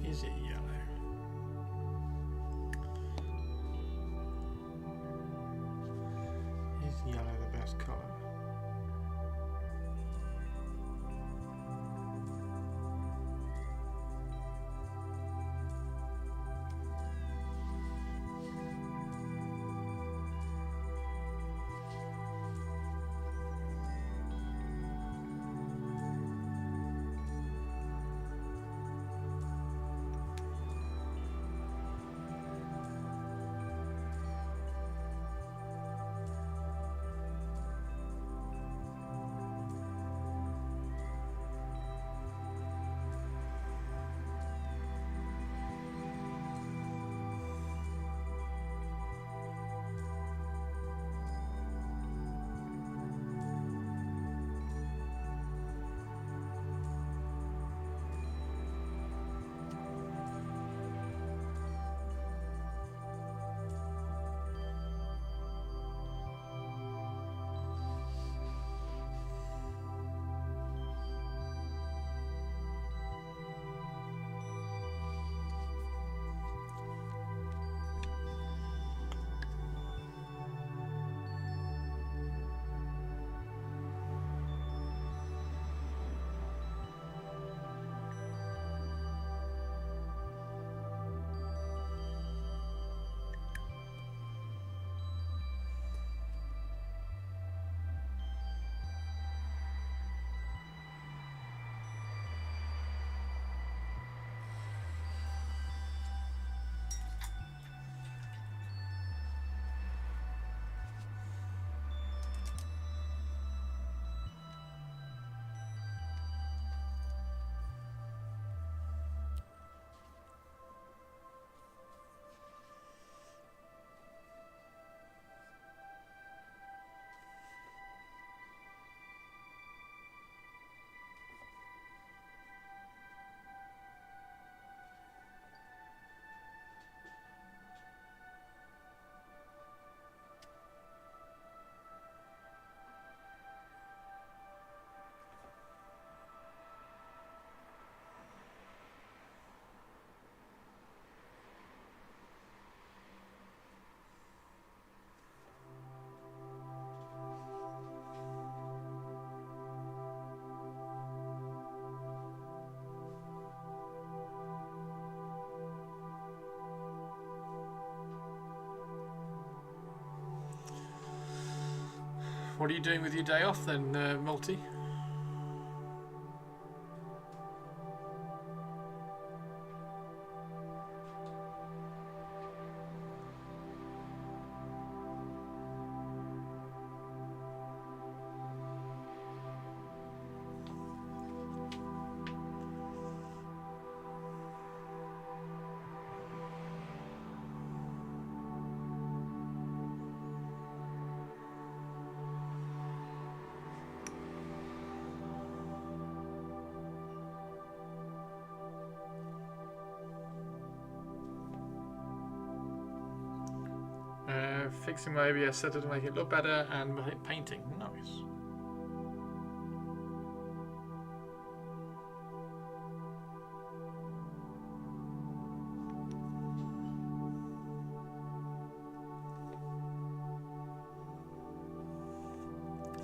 Is it yellow? Is yellow the best colour? What are you doing with your day off then, Multi? fixing my ABS setup to make it look better, and painting. Nice.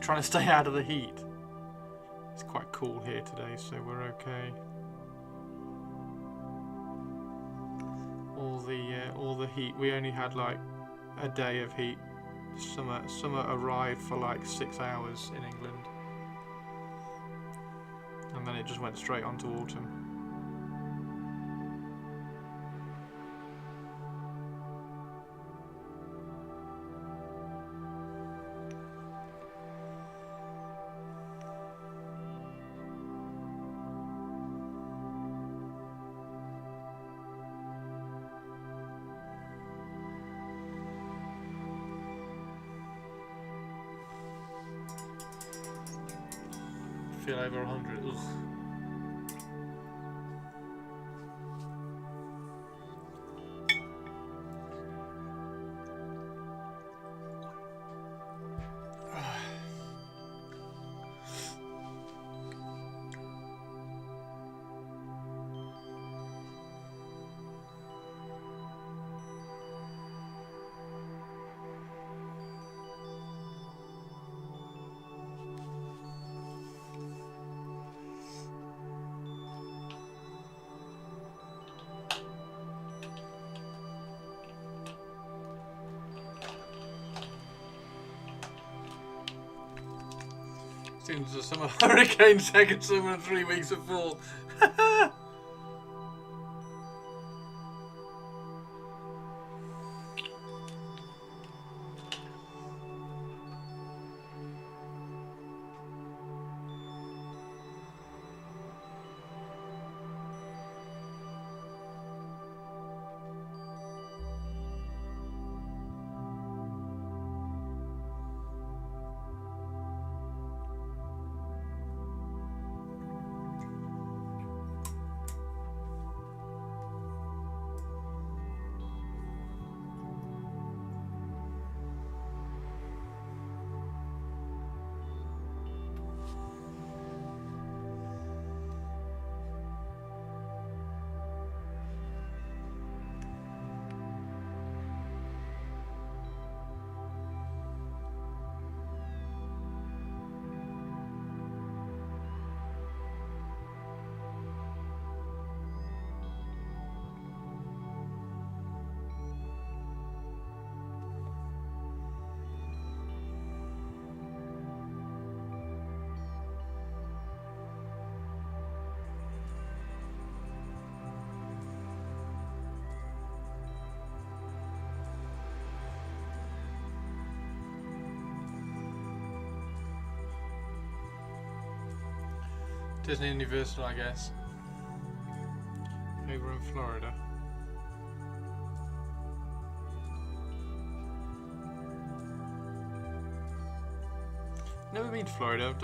Trying to stay out of the heat. It's quite cool here today, so we're okay. All the heat. We only had like a day of heat. Summer arrived for like 6 hours in England, and then it just went straight on to autumn. Feel over 100. Ugh. Seems a summer hurricane, second summer and 3 weeks of fall. Disney Universal, I guess. Over in Florida. Never been to Florida. I've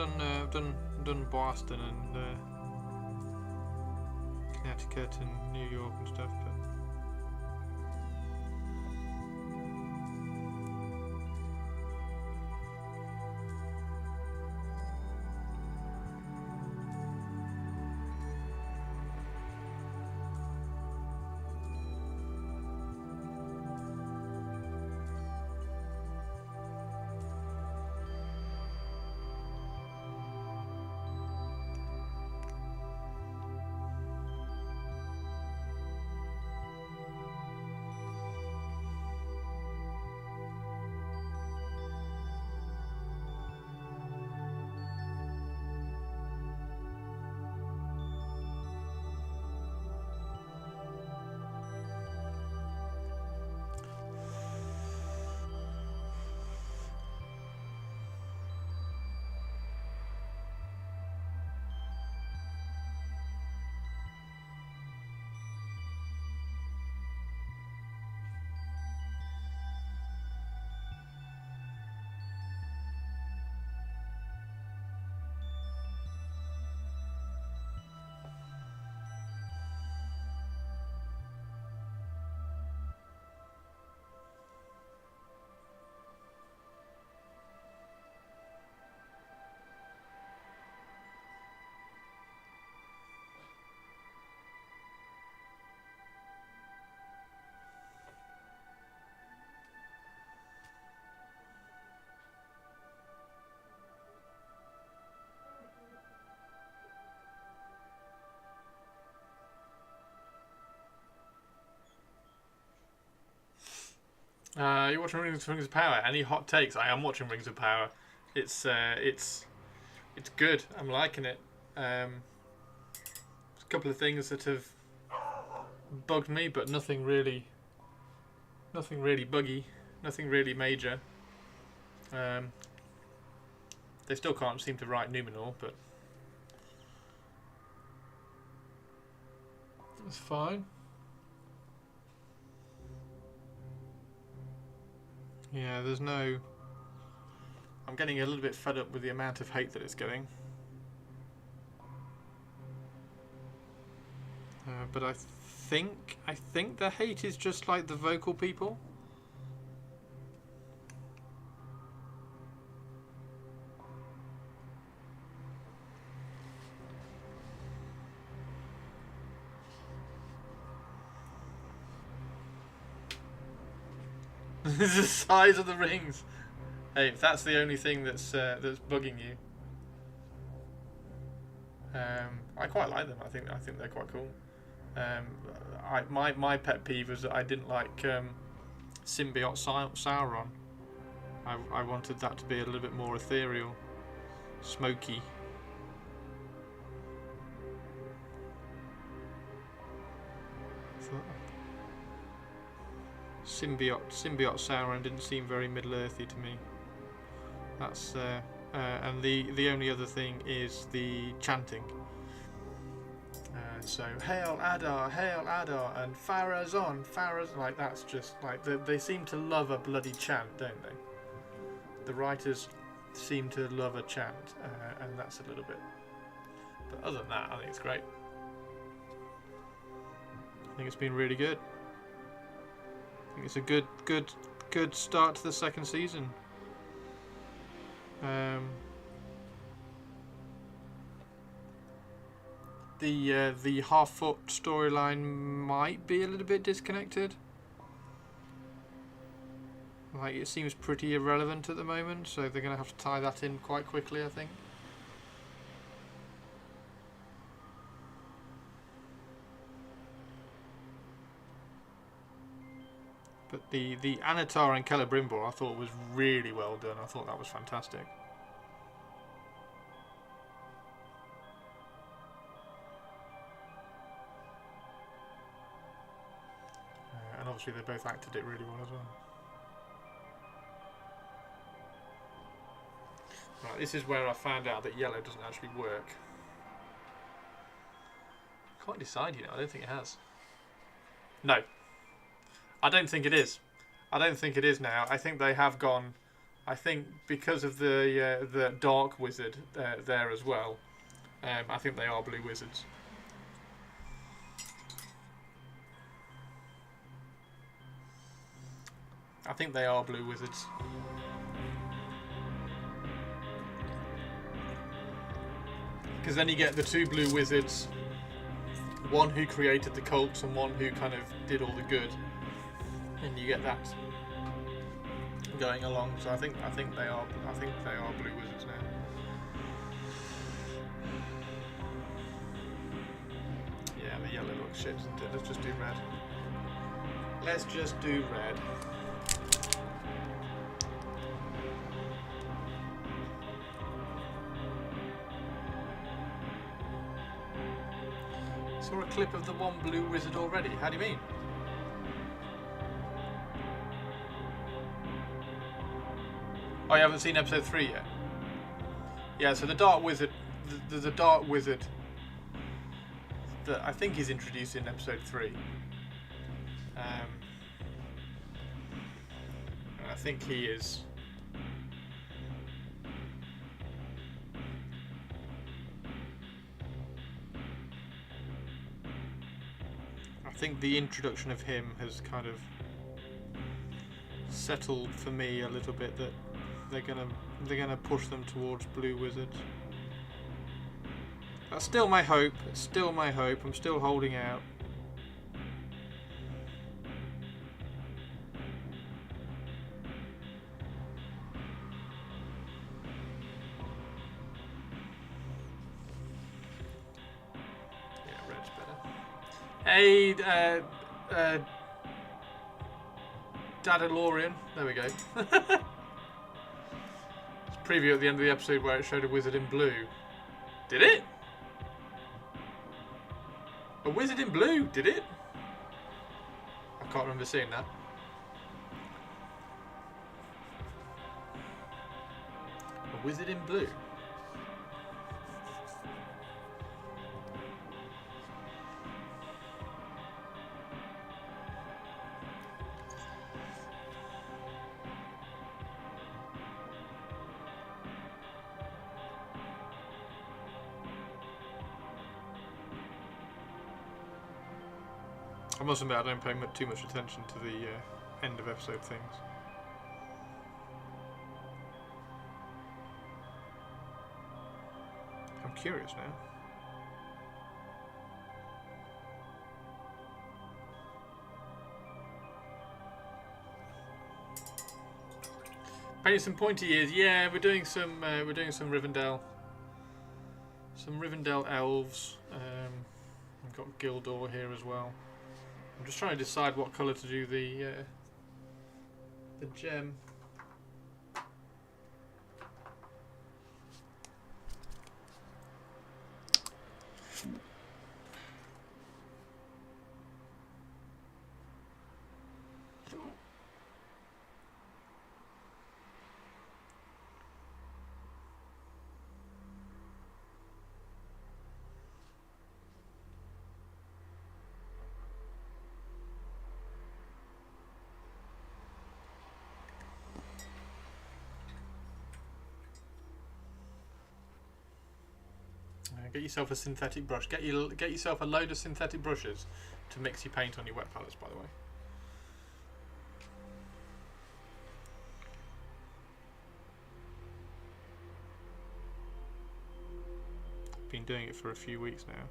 done Boston and Connecticut and New York and stuff, but. You're watching Rings of Power. Any hot takes? I am watching Rings of Power. It's good. I'm liking it. There's a couple of things that have bugged me, but nothing really buggy, nothing really major. They still can't seem to write Numenor, but it's fine. Yeah, there's no... I'm getting a little bit fed up with the amount of hate that it's getting. But I think the hate is just like the vocal people. The size of the rings. Hey, if that's the only thing that's bugging you, I quite like them. I think they're quite cool. My pet peeve was that I didn't like symbiote Sauron. I wanted that to be a little bit more ethereal, smoky. Symbiote Sauron didn't seem very Middle-earthy to me. That's and the only other thing is the chanting. So Hail Adar, and Pharazon, like that's just like they seem to love a bloody chant, don't they? The writers seem to love a chant, and that's a little bit. But other than that, I think it's great. I think it's been really good. I think it's a good start to the second season. The Half-Foot storyline might be a little bit disconnected. Like, it seems pretty irrelevant at the moment, so they're going to have to tie that in quite quickly, I think. But the Anatar and Celebrimbor I thought was really well done. I thought that was fantastic. And obviously they both acted it really well as well. Right, this is where I found out that yellow doesn't actually work. Can't decide, you know. I don't think it has. No. I don't think it is. I don't think it is now. I think they have gone. I think because of the Dark Wizard there as well. I think they are blue wizards. I think they are blue wizards. Because then you get the two blue wizards, one who created the cults and one who kind of did all the good. And you get that going along, so I think they are blue wizards now. Yeah, the yellow looks shit, isn't it? Let's just do red. Let's just do red. Saw a clip of the one blue wizard already. How do you mean? Oh, you haven't seen episode 3 yet? Yeah, so the Dark Wizard, there's a Dark Wizard that I think is introduced in episode 3. I think he is. I think the introduction of him has kind of settled for me a little bit that they're gonna push them towards blue wizards. That's still my hope. It's still my hope. I'm still holding out. Yeah, red's better. Hey, Dadalorian. There we go. It's a preview at the end of the episode where it showed a wizard in blue. Did it? A wizard in blue, did it? I can't remember seeing that. A wizard in blue. I must admit I don't pay too much attention to the end of episode things. I'm curious now. Painting some pointy ears. Yeah, we're doing some Rivendell. Some Rivendell elves. We've got Gildor here as well. I'm just trying to decide what colour to do the gem. Get yourself a synthetic brush. Get yourself a load of synthetic brushes to mix your paint on your wet palettes, by the way. Been doing it for a few weeks now.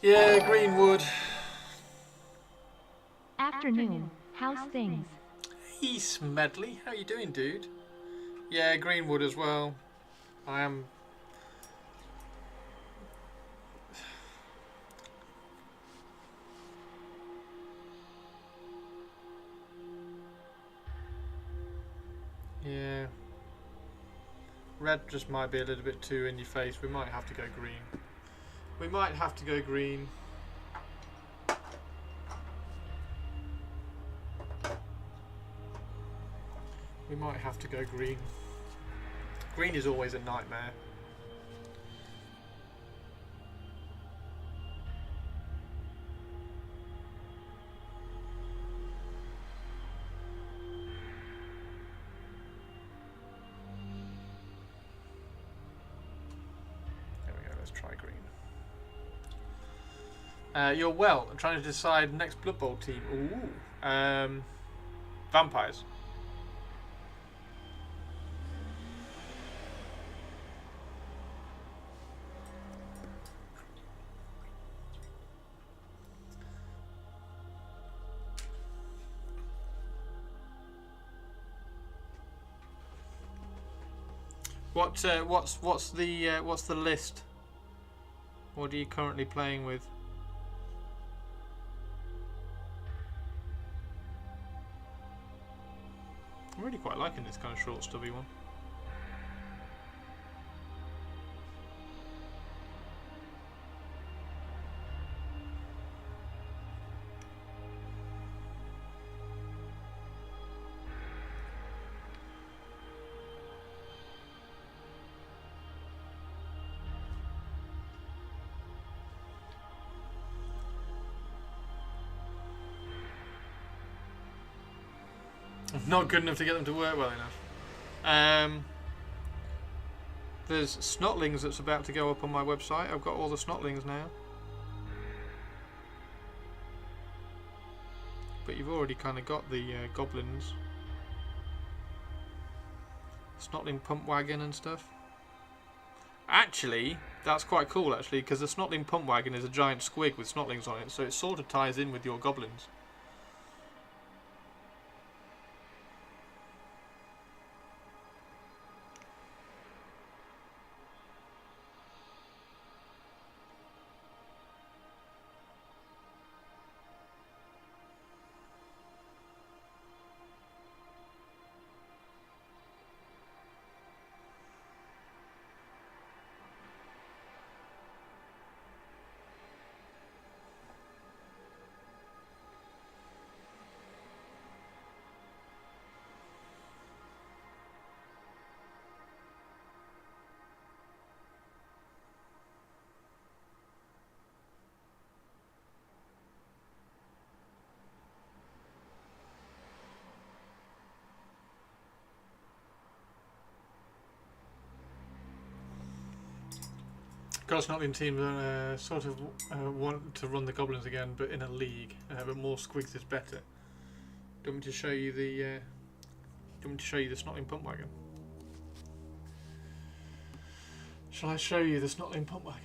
Yeah, Greenwood. Afternoon. How's things? Hey, Smedley. How you doing, dude? Yeah, Greenwood as well. I am... Yeah. Red just might be a little bit too in your face. We might have to go green. We might have to go green. We might have to go green. Green is always a nightmare. There we go, let's try green. You're well. I'm trying to decide next Blood Bowl team. Ooh. Vampires. What's the list? What are you currently playing with? I'm really quite liking this kind of short, stubby one. Not good enough to get them to work well enough. There's Snotlings that's about to go up on my website. I've got all the Snotlings now. But you've already kind of got the goblins. Snotling pump wagon and stuff. Actually, that's quite cool actually, because the Snotling pump wagon is a giant squig with Snotlings on it, so it sort of ties in with your goblins. Got a Snotling team that sort of want to run the goblins again, but in a league. But more squigs is better. Do you want me to show you the? Do you want me to show you the Snotling pump wagon? Shall I show you the Snotling pump wagon?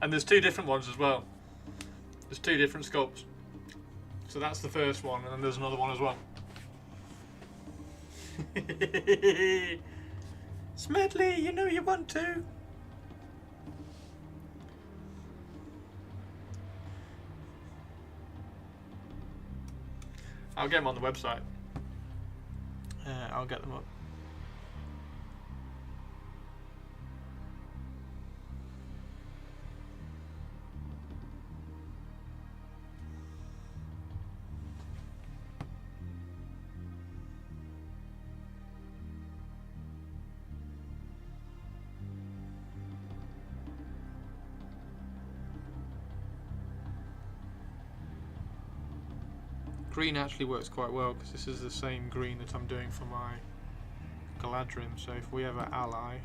And there's two different ones as well. There's two different sculpts. So that's the first one, and then there's another one as well. Smedley, you know you want to. I'll get them on the website. I'll get them up. Green actually works quite well because this is the same green that I'm doing for my Galadrim, so if we ever ally,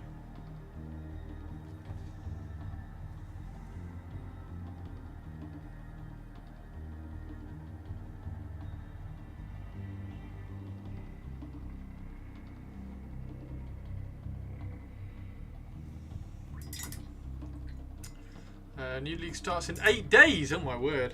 new league starts in 8 days, oh my word.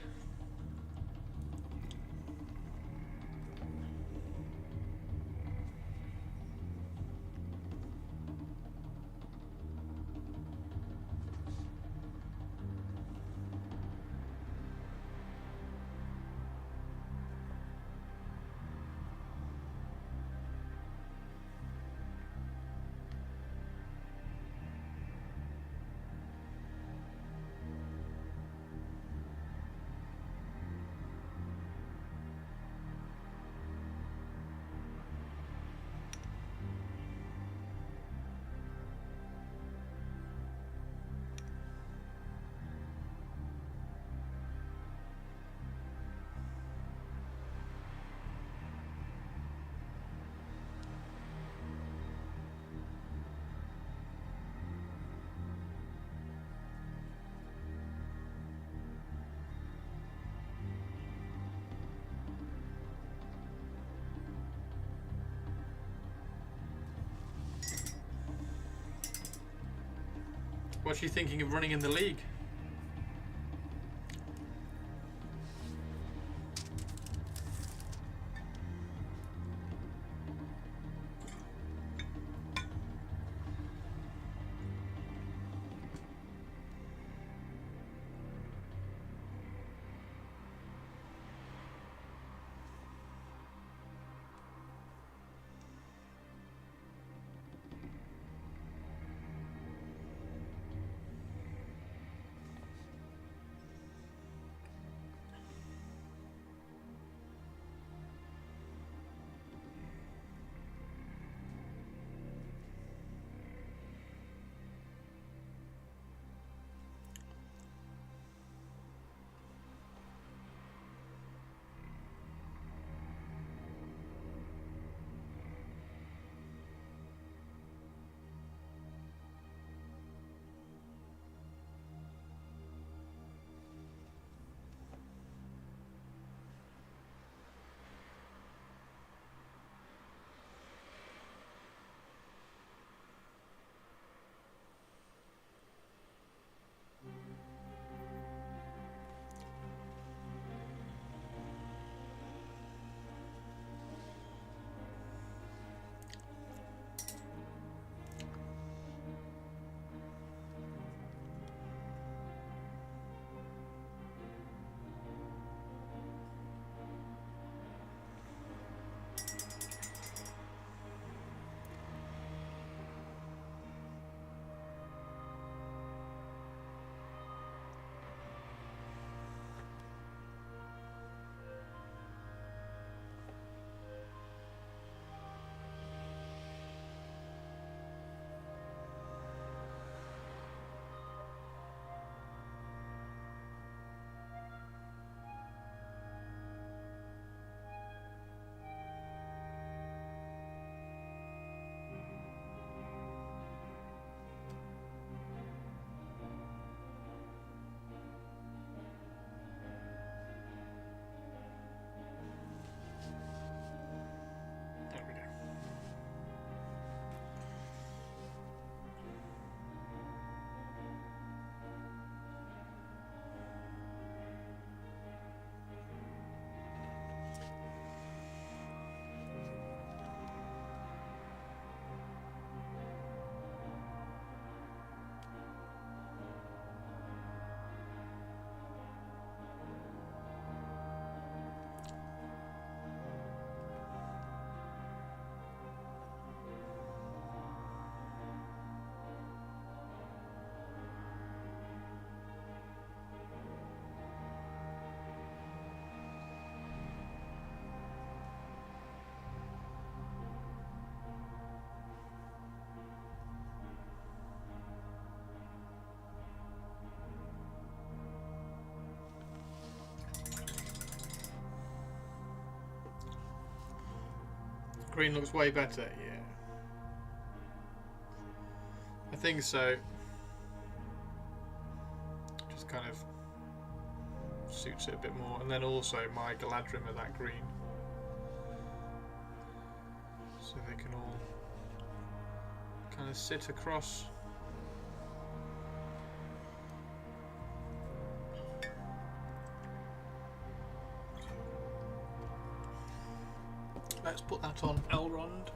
What's she thinking of running in the league? There we go. Green looks way better, yeah. I think so. Just kind of suits it a bit more. And then also my Galadrim are that green. So they can all kind of sit across. Let's put that on Elrond.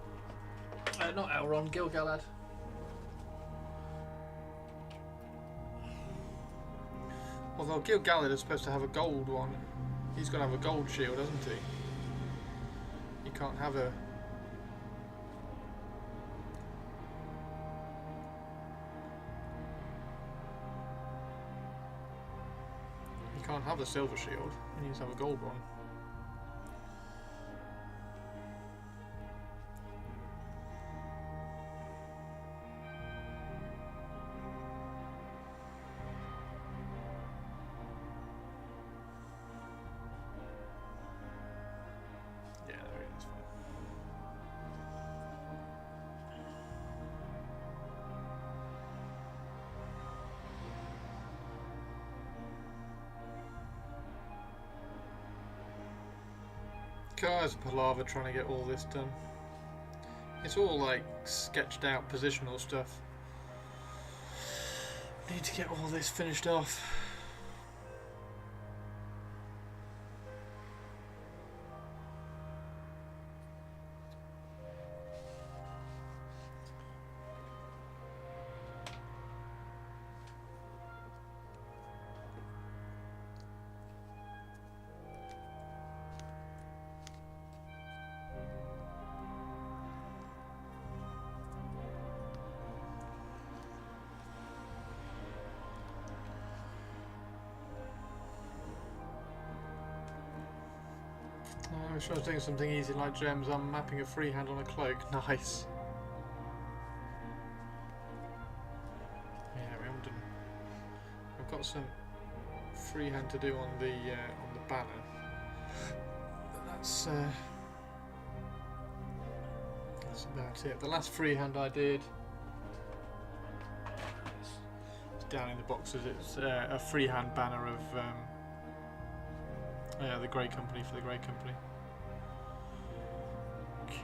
Not Elrond, Gil-galad. Although Gil-galad is supposed to have a gold one. He's got to have a gold shield, hasn't he? He can't have a... He can't have the silver shield. He needs to have a gold one. Guys, palaver trying to get all this done. It's all like sketched out positional stuff. Need to get all this finished off. I wish I was doing something easy like gems. I'm mapping a freehand on a cloak. Nice. Yeah, we haven't done. I've got some freehand to do on the banner. But that's about it. The last freehand I did is down in the boxes. It's a freehand banner of the Grey Company for the Grey Company. Okay.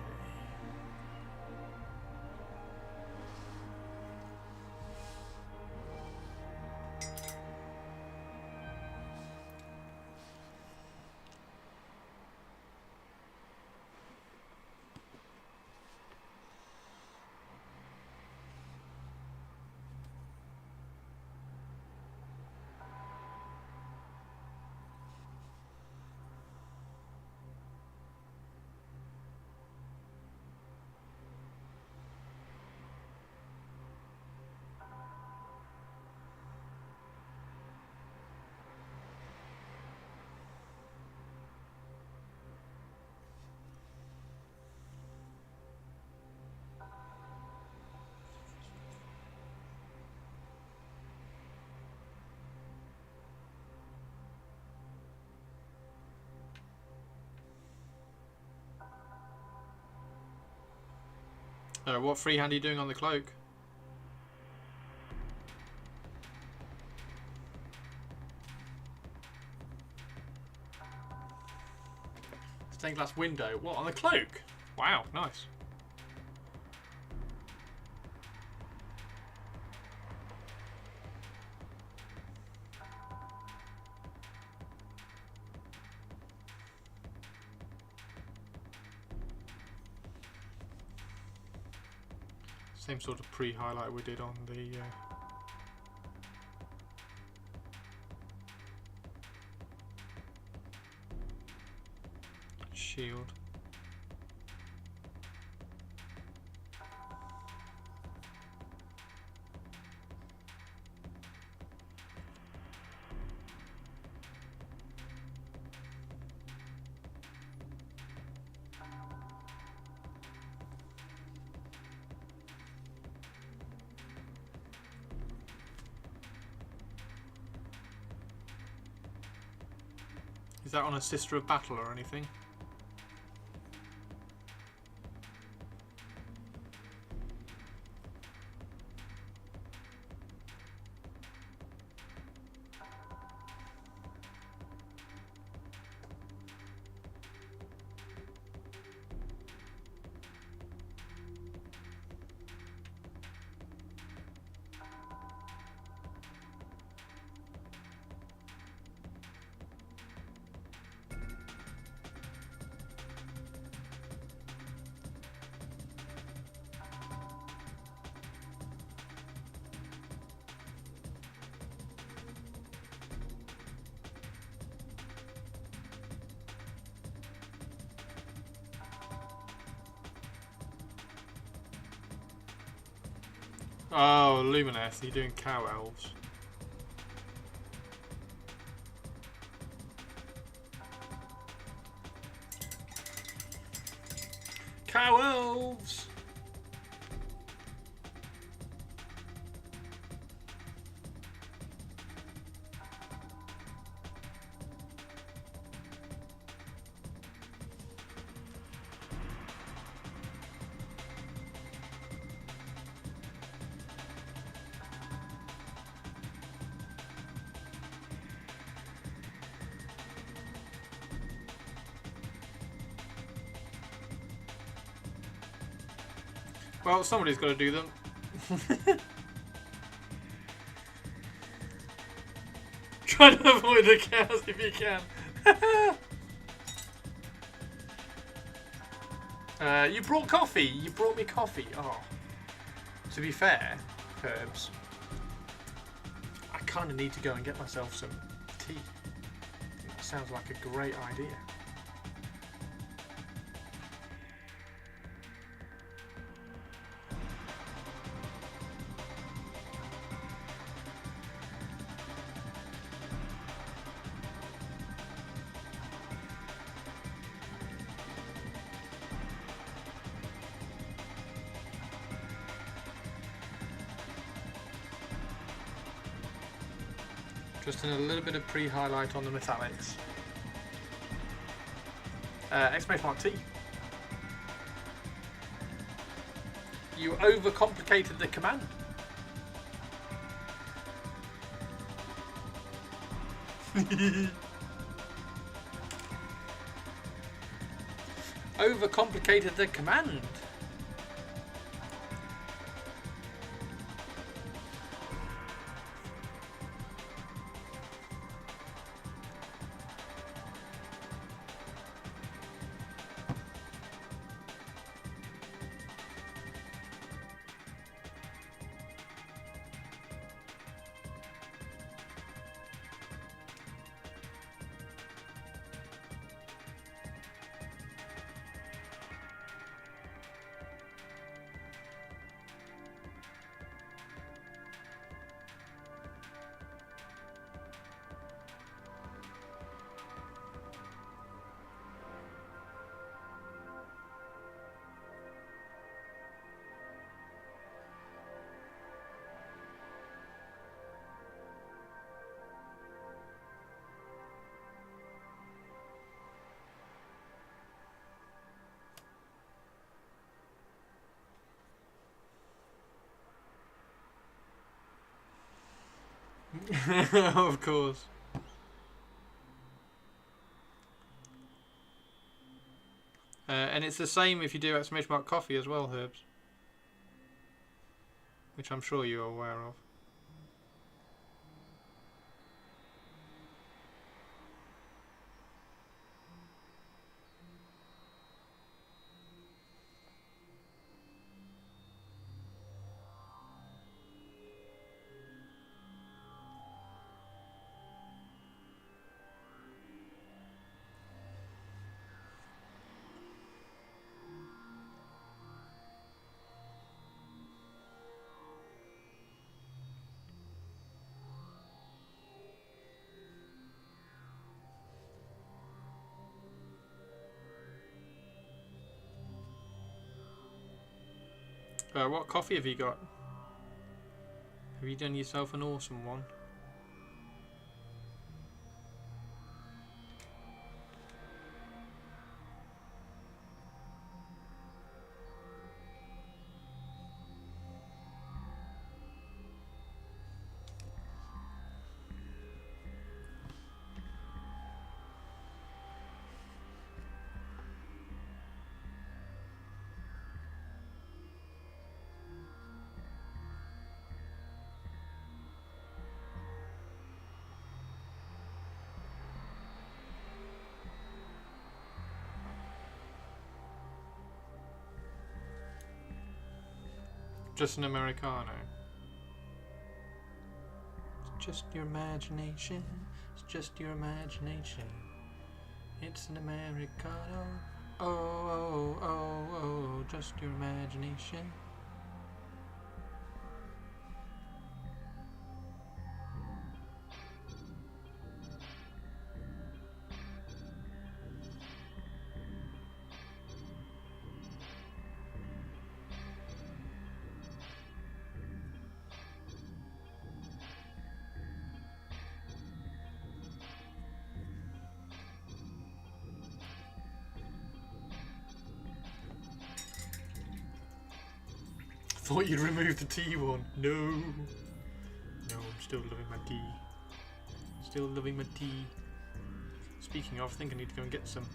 What freehand are you doing on the cloak? Stained glass window. What, on the cloak? Wow, nice. Same sort of pre-highlight we did on the shield. Is that on a Sister of Battle or anything? Oh, Lumineth, you're doing cow elves. Cow elves! Well, somebody's got to do them. Try to avoid the cows if you can. You brought coffee. You brought me coffee. Oh. To be fair, Herbs, I kind of need to go and get myself some tea. That sounds like a great idea. Just in a little bit of pre-highlight on the metallics. Exclamation mark T. You overcomplicated the command. Overcomplicated the command. Of course. And it's the same if you do exclamation mark coffee as well, Herbs. Which I'm sure you're aware of. What coffee have you got? Have you done yourself an awesome one? Just an Americano. It's just your imagination. It's just your imagination. It's an Americano. Oh, oh, oh, oh, just your imagination. Thought you'd remove the tea one. No. No, I'm still loving my tea. Still loving my tea. Speaking of, I think I need to go and get some.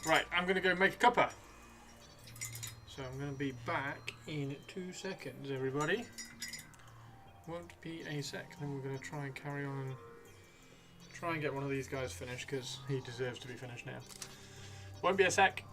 Right, I'm going to go make a cuppa. So I'm going to be back in 2 seconds, everybody. Won't be a sec. Then we're going to try and carry on and try and get one of these guys finished because he deserves to be finished now. Won't be a sec.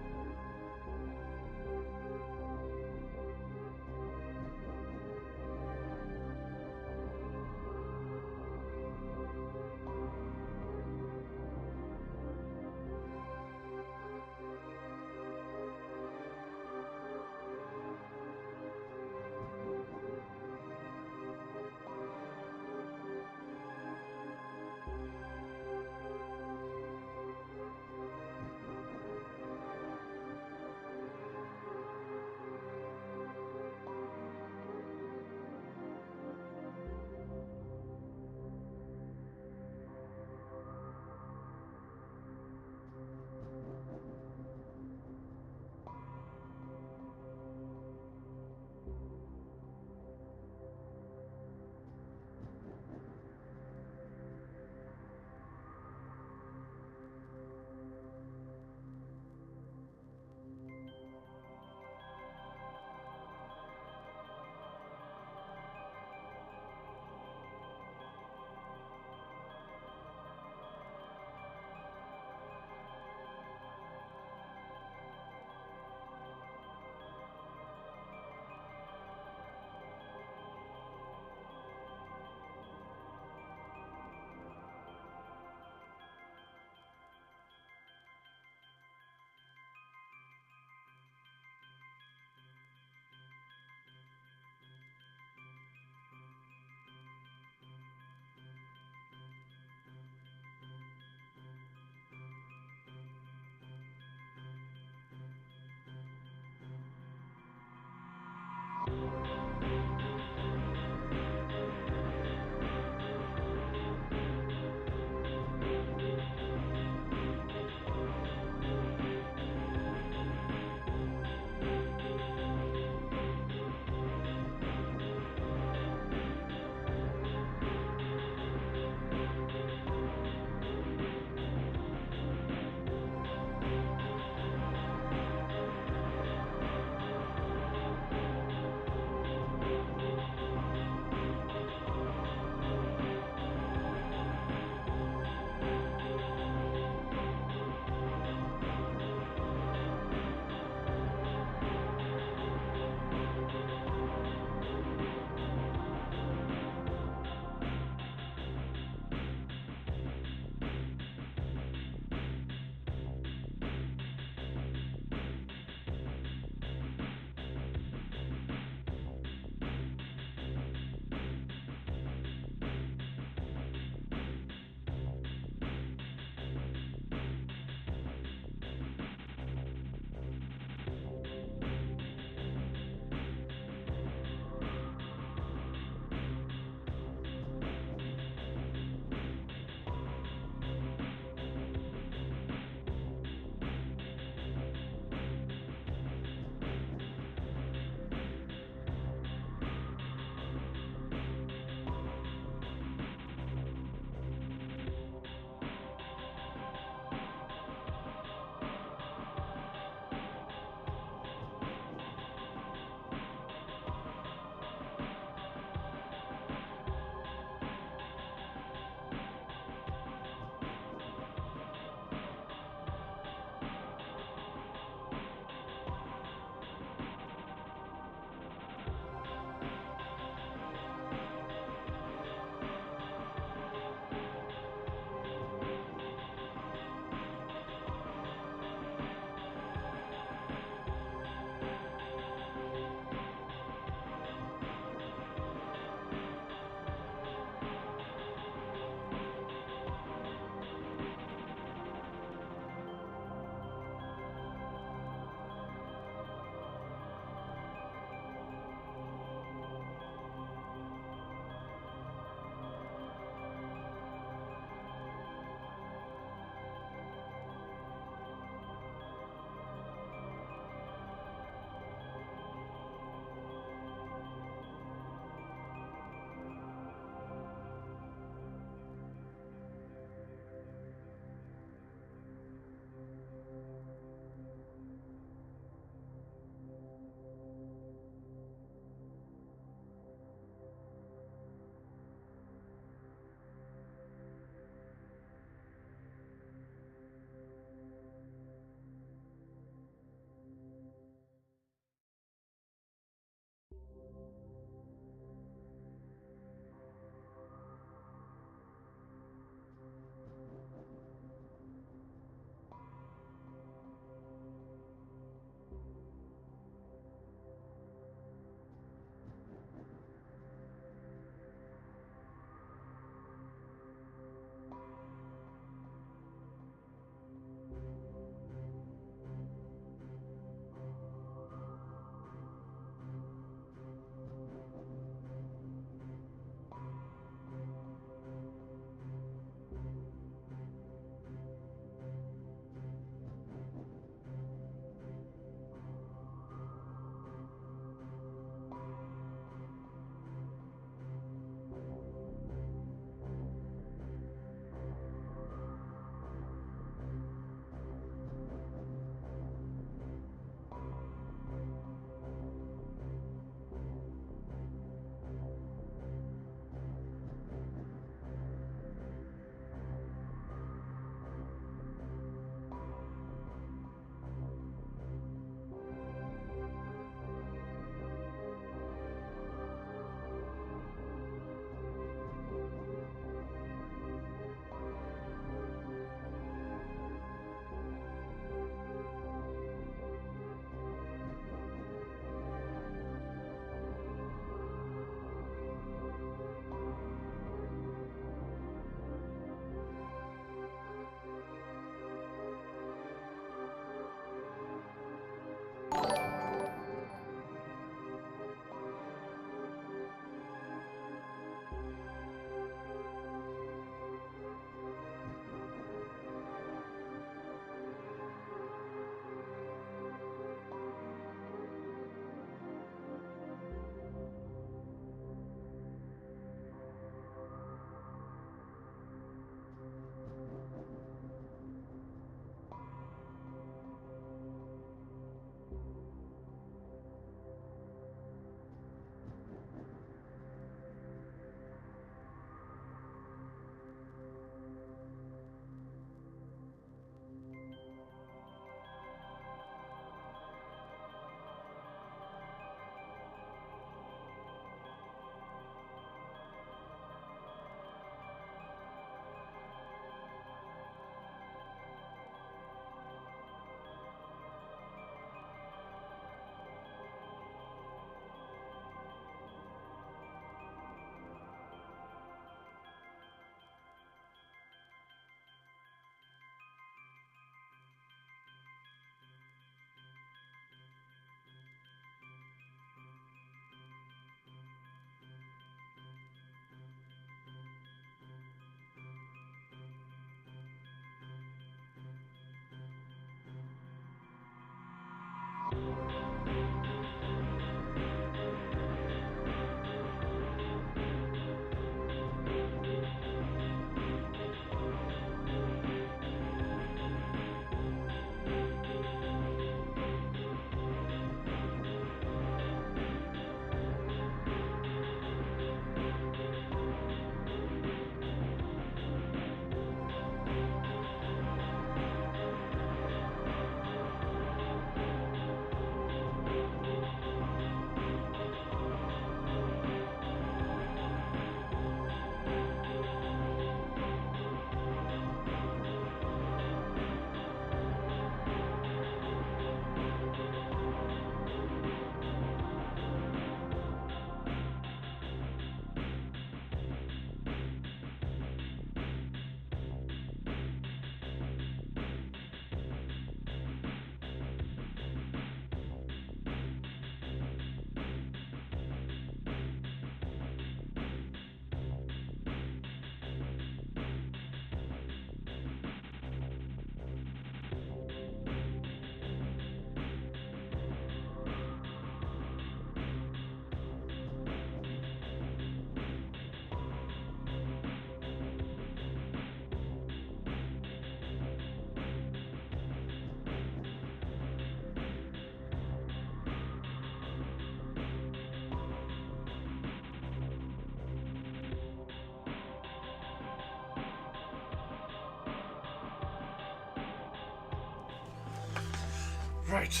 Right,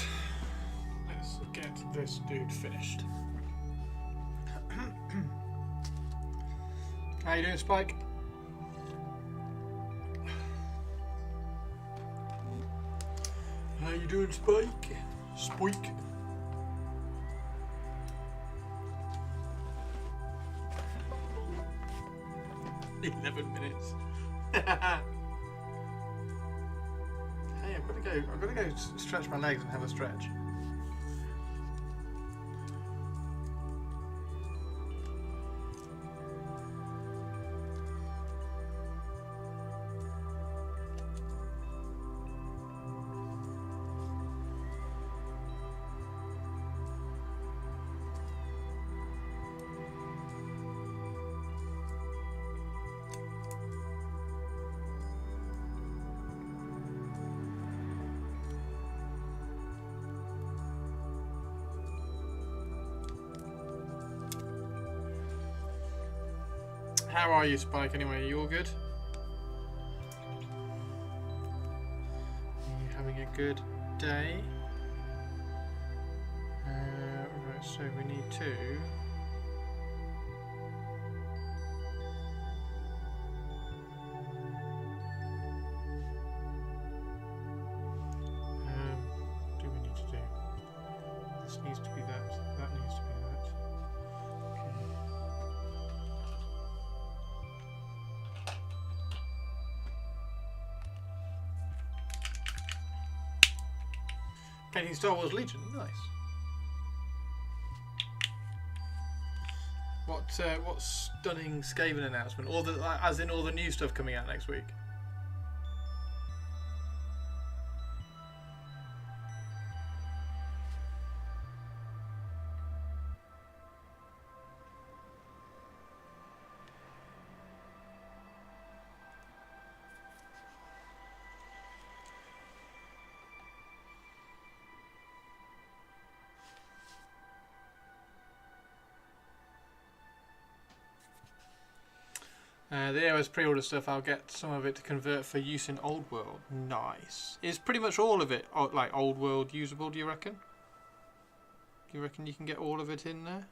let's get this dude finished. How you doing, Spike? How you doing, Spike? Spike. "11 minutes. Hey, I've got to go stretch my legs and have a stretch. How are you, Spike, anyway? Are you all good? Are you having a good day? Right, so we need to... do we need to do? This needs to be that. That needs to be that. Okay. Painting Star Wars Legion, nice. What stunning Skaven announcement? All the, as in all the new stuff coming out next week. The AOS pre-order stuff, I'll get some of it to convert for use in Old World. Nice. Is pretty much all of it like Old World usable, do you reckon? Do you reckon you can get all of it in there?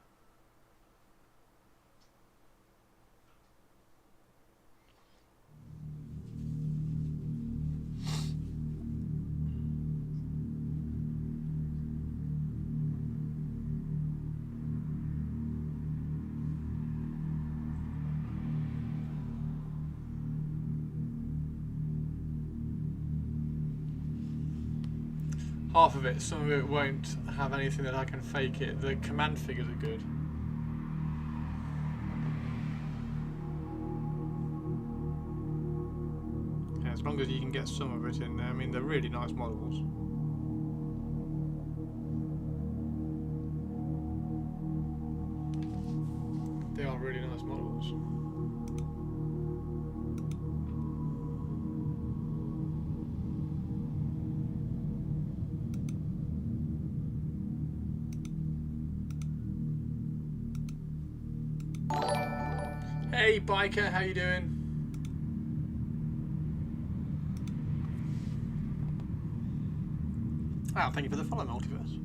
Half of it, some of it won't have anything that I can fake it. The command figures are good. Yeah, as long as you can get some of it in there. I mean, they're really nice models. really nice models. Hey biker, how you doing? Wow, thank you for the follow, Multiverse.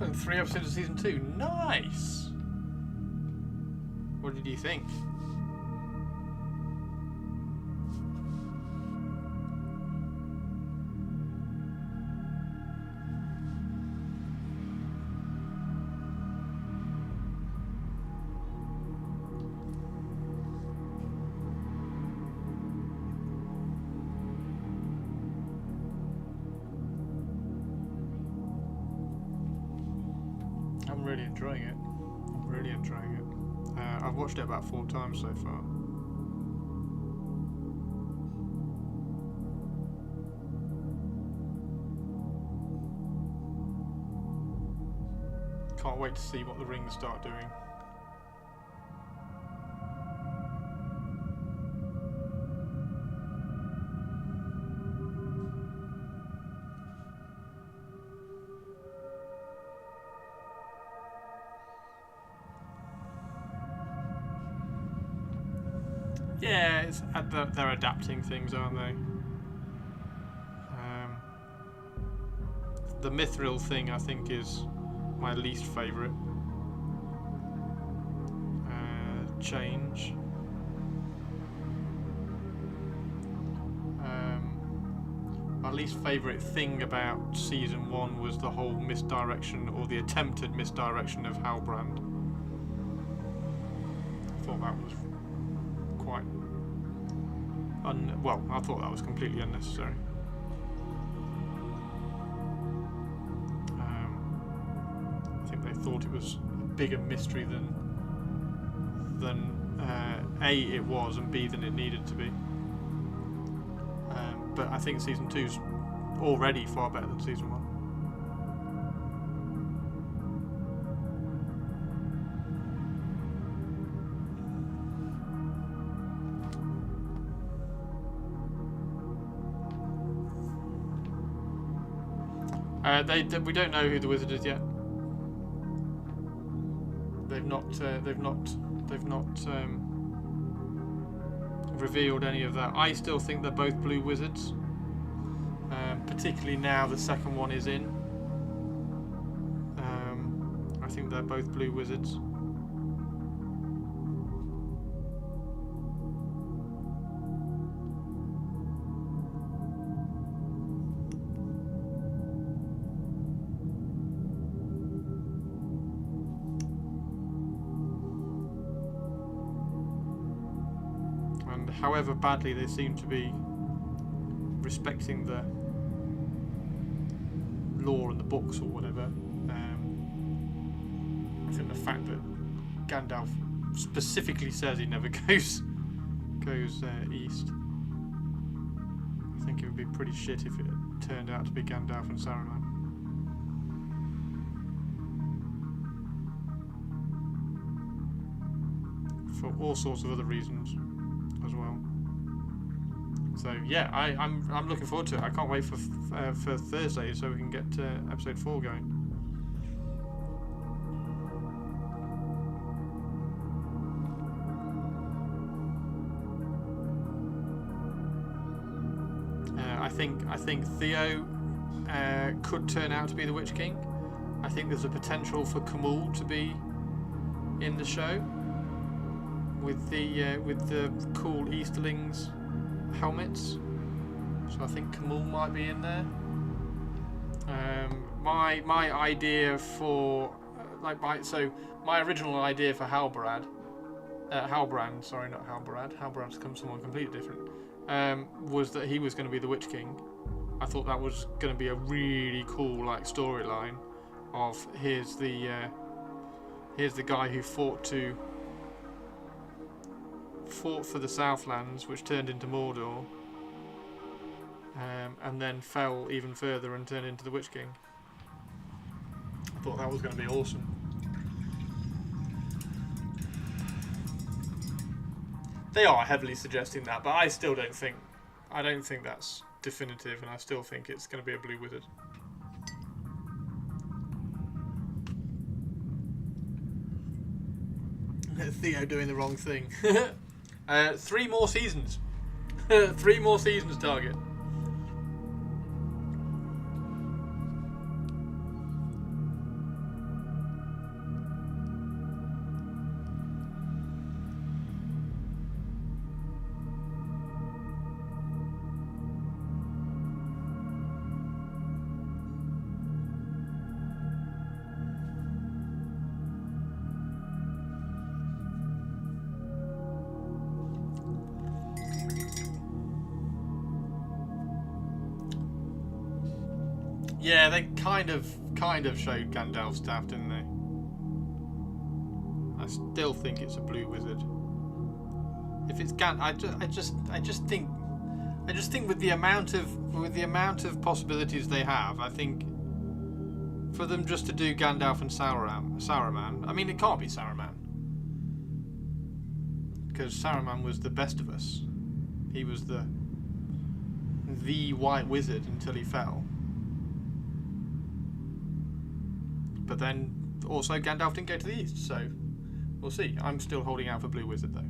And 3 episodes of season 2. Nice! What did you think? I'm really enjoying it. I'm really enjoying it. I've watched it about 4 times so far. Can't wait to see what the rings start doing. Yeah, it's they're adapting things, aren't they? The Mithril thing, I think, is my least favourite change. My least favourite thing about season 1 was the whole misdirection, or the attempted misdirection, of Halbrand. I thought that was quite well, I thought that was completely unnecessary. I think they thought it was a bigger mystery than A, it was, and B, than it needed to be. But I think season 2's already far better than season 1. We don't know who the wizard is yet. They've not revealed any of that. I still think they're both blue wizards, particularly now the second one is in. I think they're both blue wizards. However badly they seem to be respecting the lore in the books or whatever, I think the fact that Gandalf specifically says he never goes east, I think it would be pretty shit if it turned out to be Gandalf and Saruman. For all sorts of other reasons as well. So yeah, I'm looking forward to it. I can't wait for Thursday so we can get episode 4 going. I think Theo could turn out to be the Witch King. I think there's a potential for Kamul to be in the show with the cool Easterlings helmets. So I think Kamul might be in there. My idea for my original idea for Halbrand, sorry, not Halbrand. Halbrand's come someone completely different. Was that he was going to be the Witch King. I thought that was going to be a really cool like storyline of here's the guy who fought for the Southlands, which turned into Mordor, and then fell even further and turned into the Witch King. I thought that was going to be awesome. They are heavily suggesting that, but I still don't think that's definitive, and I still think it's going to be a blue wizard. Theo doing the wrong thing. 3 more seasons. 3 more seasons target. Yeah, they kind of showed Gandalf's staff, didn't they? I still think it's a blue wizard. If it's I just think with the amount of possibilities they have, I think for them just to do Gandalf and Saruman, I mean it can't be Saruman, because Saruman was the best of us. He was the white wizard until he fell. But then also Gandalf didn't go to the east, so we'll see. I'm still holding out for blue wizard though.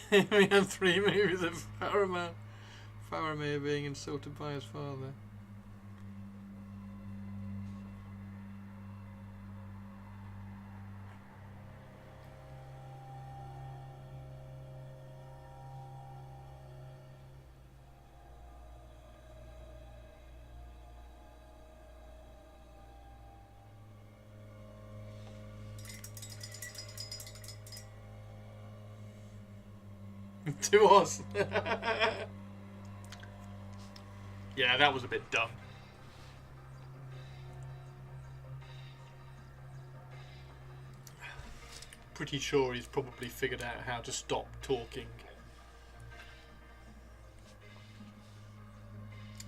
We have 3 movies of Faramir being insulted by his father. To us. Yeah, that was a bit dumb. Pretty sure he's probably figured out how to stop talking.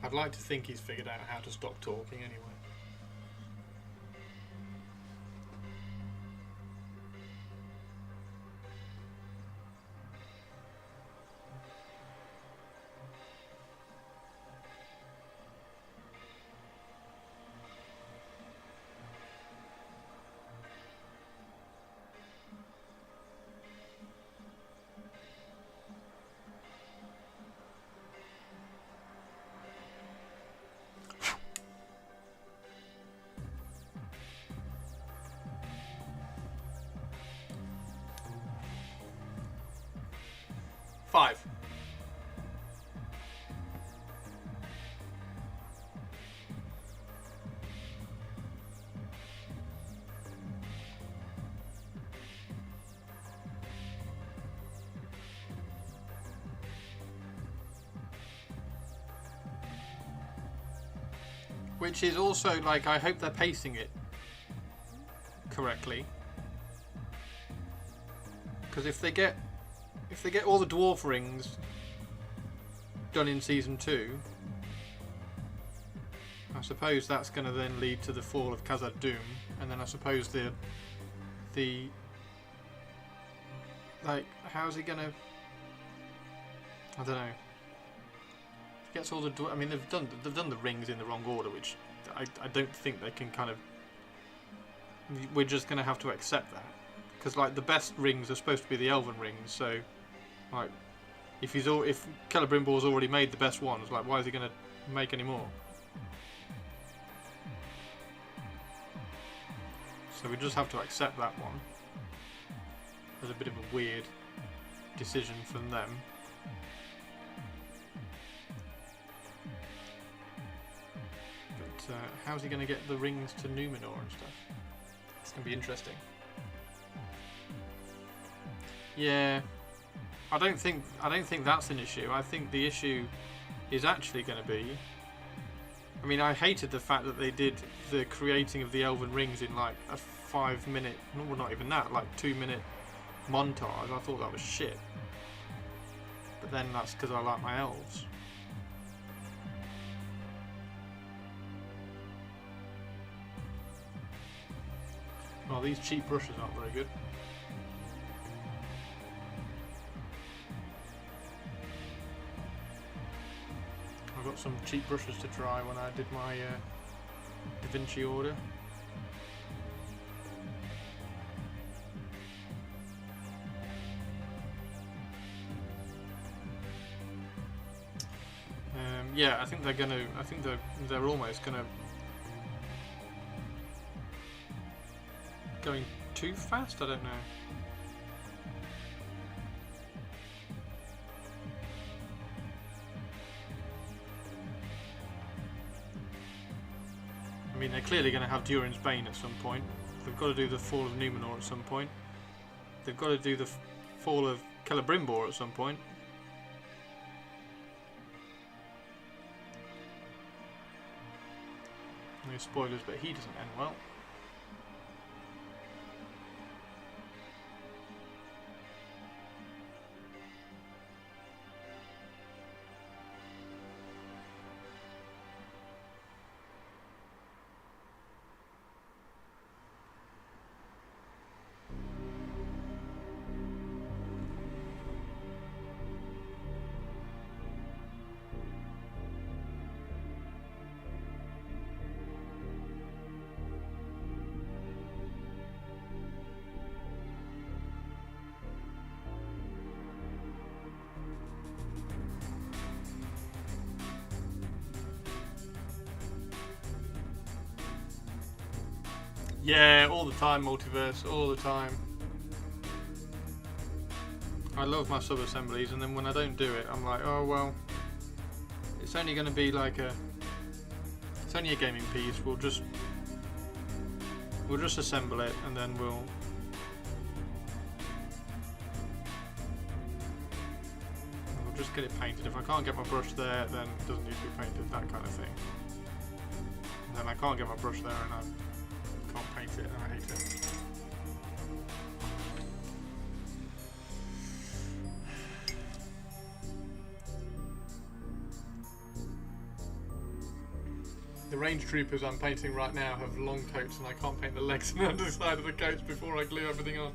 I'd like to think he's figured out how to stop talking anyway. Five. Which is also like, I hope they're pacing it correctly, because if they get all the dwarf rings done in season 2, I suppose that's going to then lead to the fall of Khazad-dûm, and then I suppose the like, how's he going to? I don't know. He gets all the. I mean, they've done the rings in the wrong order, which I don't think they can kind of. We're just going to have to accept that, because like the best rings are supposed to be the Elven rings. So, like, if Celebrimbor's already made the best ones, like, why is he going to make any more? So we just have to accept that one. There's a bit of a weird decision from them. But how's he going to get the rings to Numenor and stuff? It's going to be interesting. Yeah, I don't think that's an issue. I think the issue is actually going to be. I mean, I hated the fact that they did the creating of the Elven rings in like a 5-minute, well, not even that, like 2-minute montage. I thought that was shit. But then that's because I like my elves. Well, these cheap brushes aren't very good. I've got some cheap brushes to try when I did my Da Vinci order. Yeah, I think they're gonna. I think they're almost gonna going too fast. I don't know. I mean, they're clearly going to have Durin's Bane at some point. They've got to do the fall of Numenor at some point. They've got to do the fall of Celebrimbor at some point. No spoilers, but he doesn't end well. Yeah, all the time, multiverse, all the time. I love my sub-assemblies, and then when I don't do it, I'm like, oh well, it's only going to be like it's only a gaming piece. We'll just assemble it, and then we'll just get it painted. If I can't get my brush there, then it doesn't need to be painted, that kind of thing. And then I can't get my brush there, and I can't paint it, and I hate it. The range troopers I'm painting right now have long coats, and I can't paint the legs and underside of the coats before I glue everything on.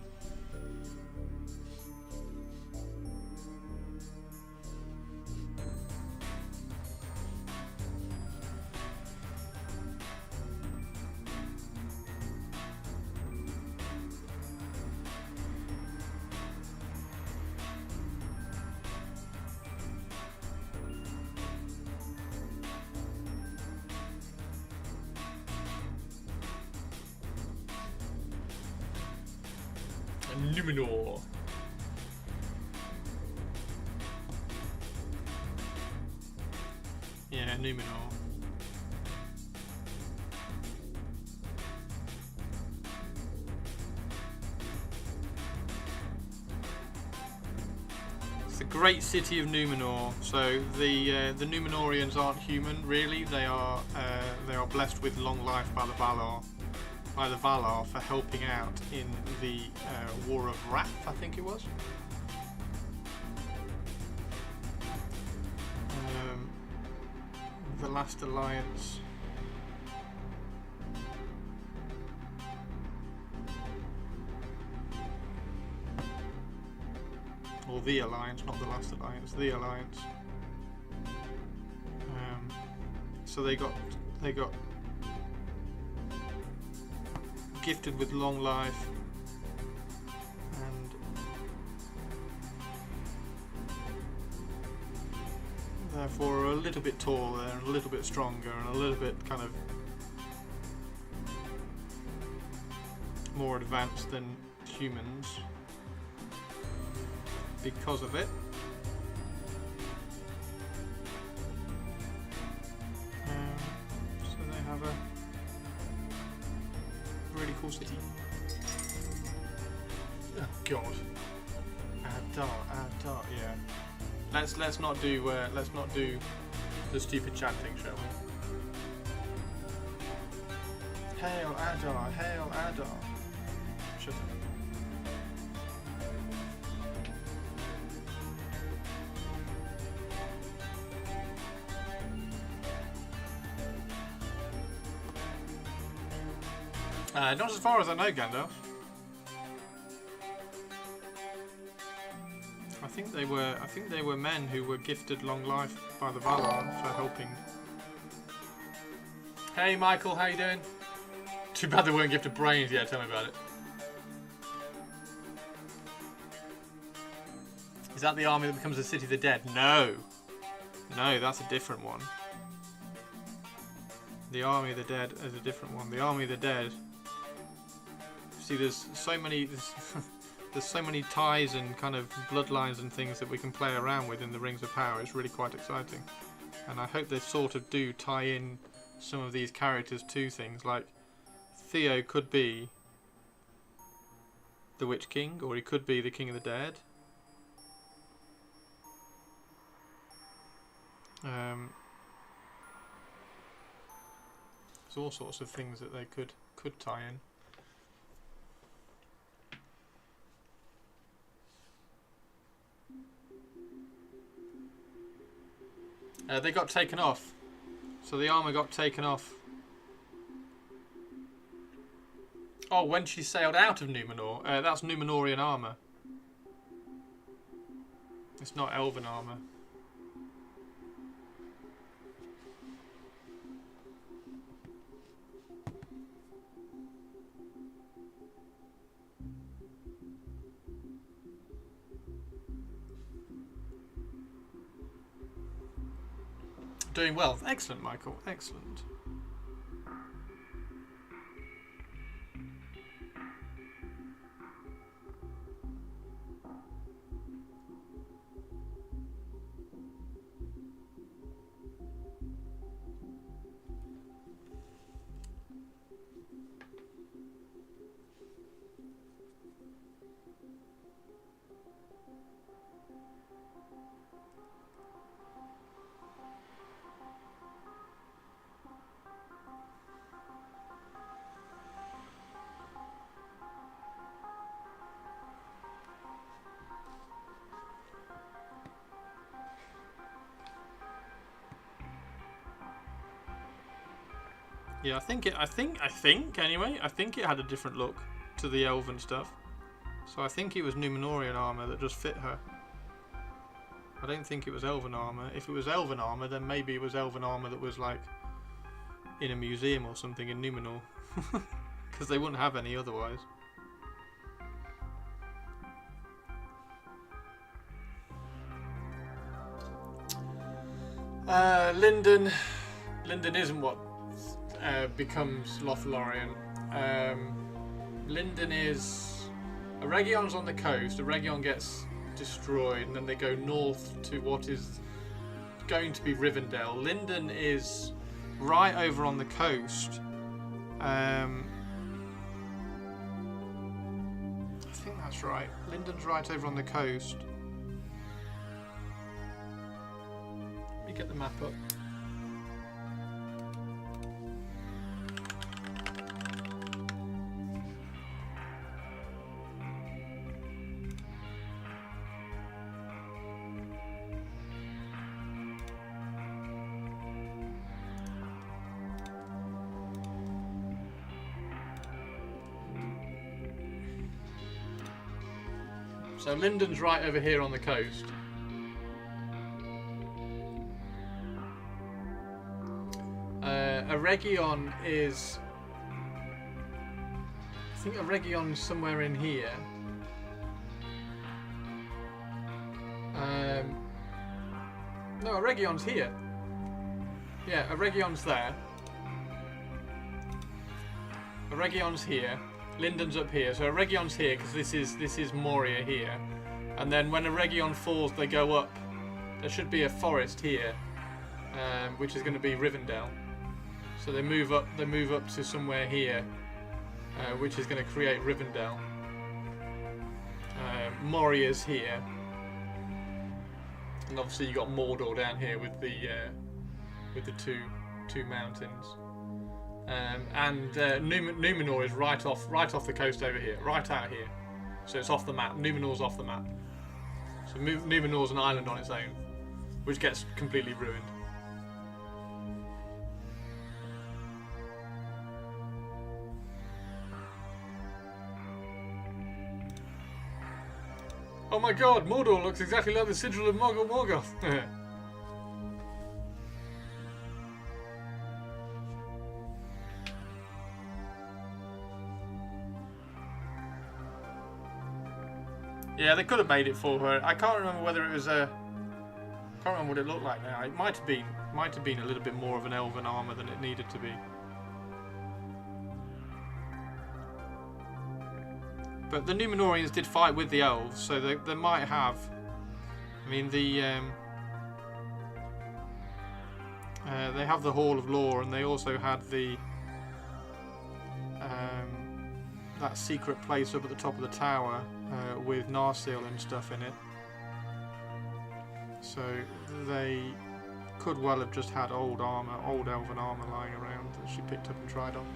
Numenor. Yeah, Numenor. It's the great city of Numenor. So the Numenorians aren't human, really. They are blessed with long life by the Valar for helping out in the War of Wrath, I think it was. The last alliance. or the Alliance, not the last Alliance, the Alliance. So they got gifted with long life, and therefore are a little bit taller and a little bit stronger and a little bit kind of more advanced than humans because of it. So they have a really cool city. Oh God! Adar, yeah. Let's not do the stupid chanting, shall we? Hail Adar! Hail Adar! Shut up. Not as far as I know, Gandalf. I think they were men who were gifted long life by the Valar for helping. Hey Michael, how you doing? Too bad they weren't gifted brains yet. Tell me about it. Is that the army that becomes the City of the Dead? No, that's a different one. The Army of the Dead is a different one. The Army of the Dead. See, there's so many ties and kind of bloodlines and things that we can play around with in the Rings of Power. It's really quite exciting, and I hope they sort of do tie in some of these characters to things. Like Theo could be the Witch King, or he could be the King of the Dead. There's all sorts of things that they could tie in. They got taken off. So the armour got taken off. Oh, when she sailed out of Numenor. That's Numenorian armour. It's not Elven armour. Doing well. Excellent, Michael. Excellent. Yeah, I think anyway, I think it had a different look to the Elven stuff. So I think it was Numenorian armour that just fit her. I don't think it was Elven armour. If it was Elven armour, then maybe it was Elven armour that was like in a museum or something in Numenor. Because they wouldn't have any otherwise. Linden isn't what becomes Lothlorien. Linden is... Eregion's on the coast. Eregion gets destroyed, and then they go north to what is going to be Rivendell. Linden is right over on the coast. I think that's right. Linden's right over on the coast. Let me get the map up. So Linden's right over here on the coast. Eregion is... I think Eregion's somewhere in here. No, Eregion's here. Yeah, Eregion's there. Eregion's here. Linden's up here. So Eregion's here because this is Moria here. And then when Eregion falls, they go up. There should be a forest here, which is going to be Rivendell. So they move up to somewhere here, which is going to create Rivendell. Moria's here, and obviously you got Mordor down here with the two mountains. And Numenor is right off the coast over here, right out here. So it's off the map. Numenor's off the map. So Numenor's an island on its own, which gets completely ruined. Oh my god, Mordor looks exactly like the sigil of Morgoth. Yeah, they could have made it for her. I can't remember whether it was a... I can't remember what it looked like now. It might have been a little bit more of an elven armour than it needed to be. But the Númenóreans did fight with the elves, so they might have... I mean, they have the Hall of Lore, and they also had the... that secret place up at the top of the tower with Narsil and stuff in it. So they could well have just had old armour, old elven armour lying around that she picked up and tried on.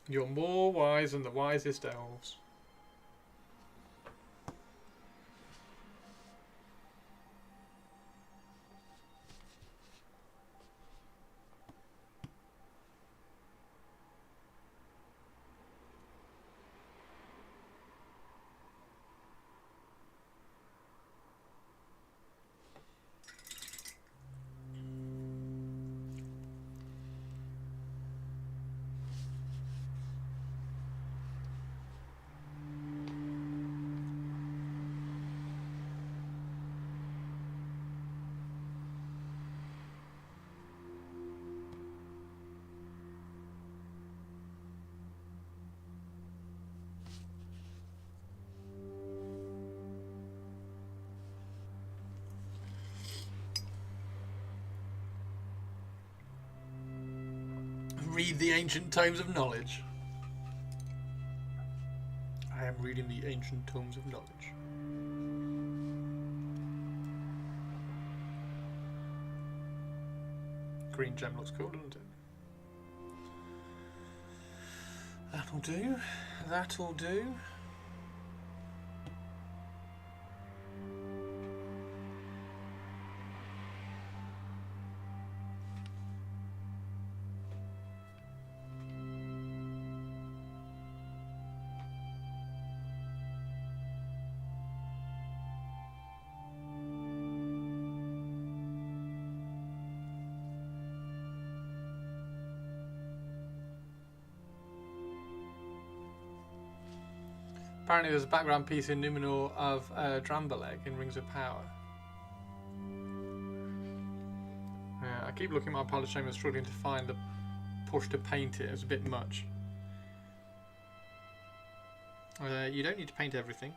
You're more wise than the wisest elves. Read the ancient tomes of knowledge. I am reading the ancient tomes of knowledge. Green gem looks cool, doesn't it? That'll do. That'll do. Apparently there's a background piece in Numenor of Drambaleg in Rings of Power. I keep looking at my pile of shame and struggling to find the push to paint it. It's a bit much. You don't need to paint everything.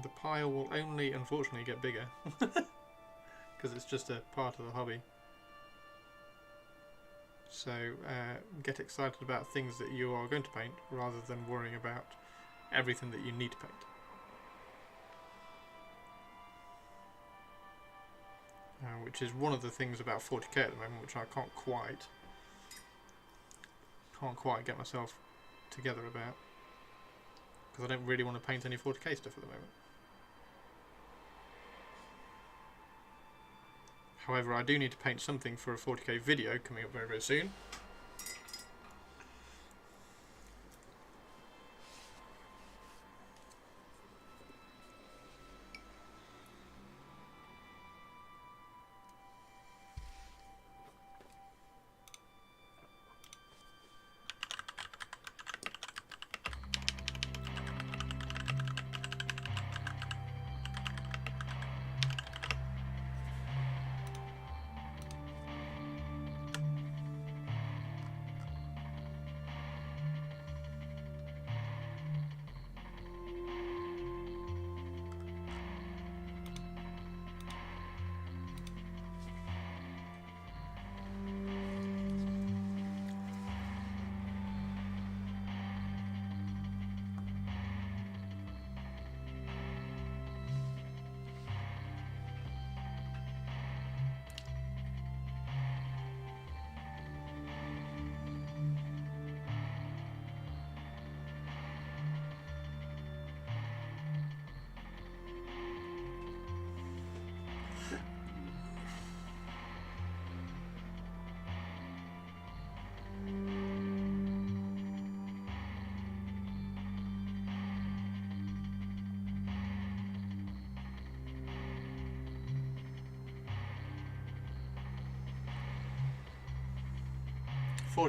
The pile will only, unfortunately, get bigger. Because it's just a part of the hobby. So get excited about things that you are going to paint rather than worrying about everything that you need to paint. Which is one of the things about 40k at the moment, which I can't quite get myself together about, because I don't really want to paint any 40k stuff at the moment. However, I do need to paint something for a 40k video coming up very, very soon.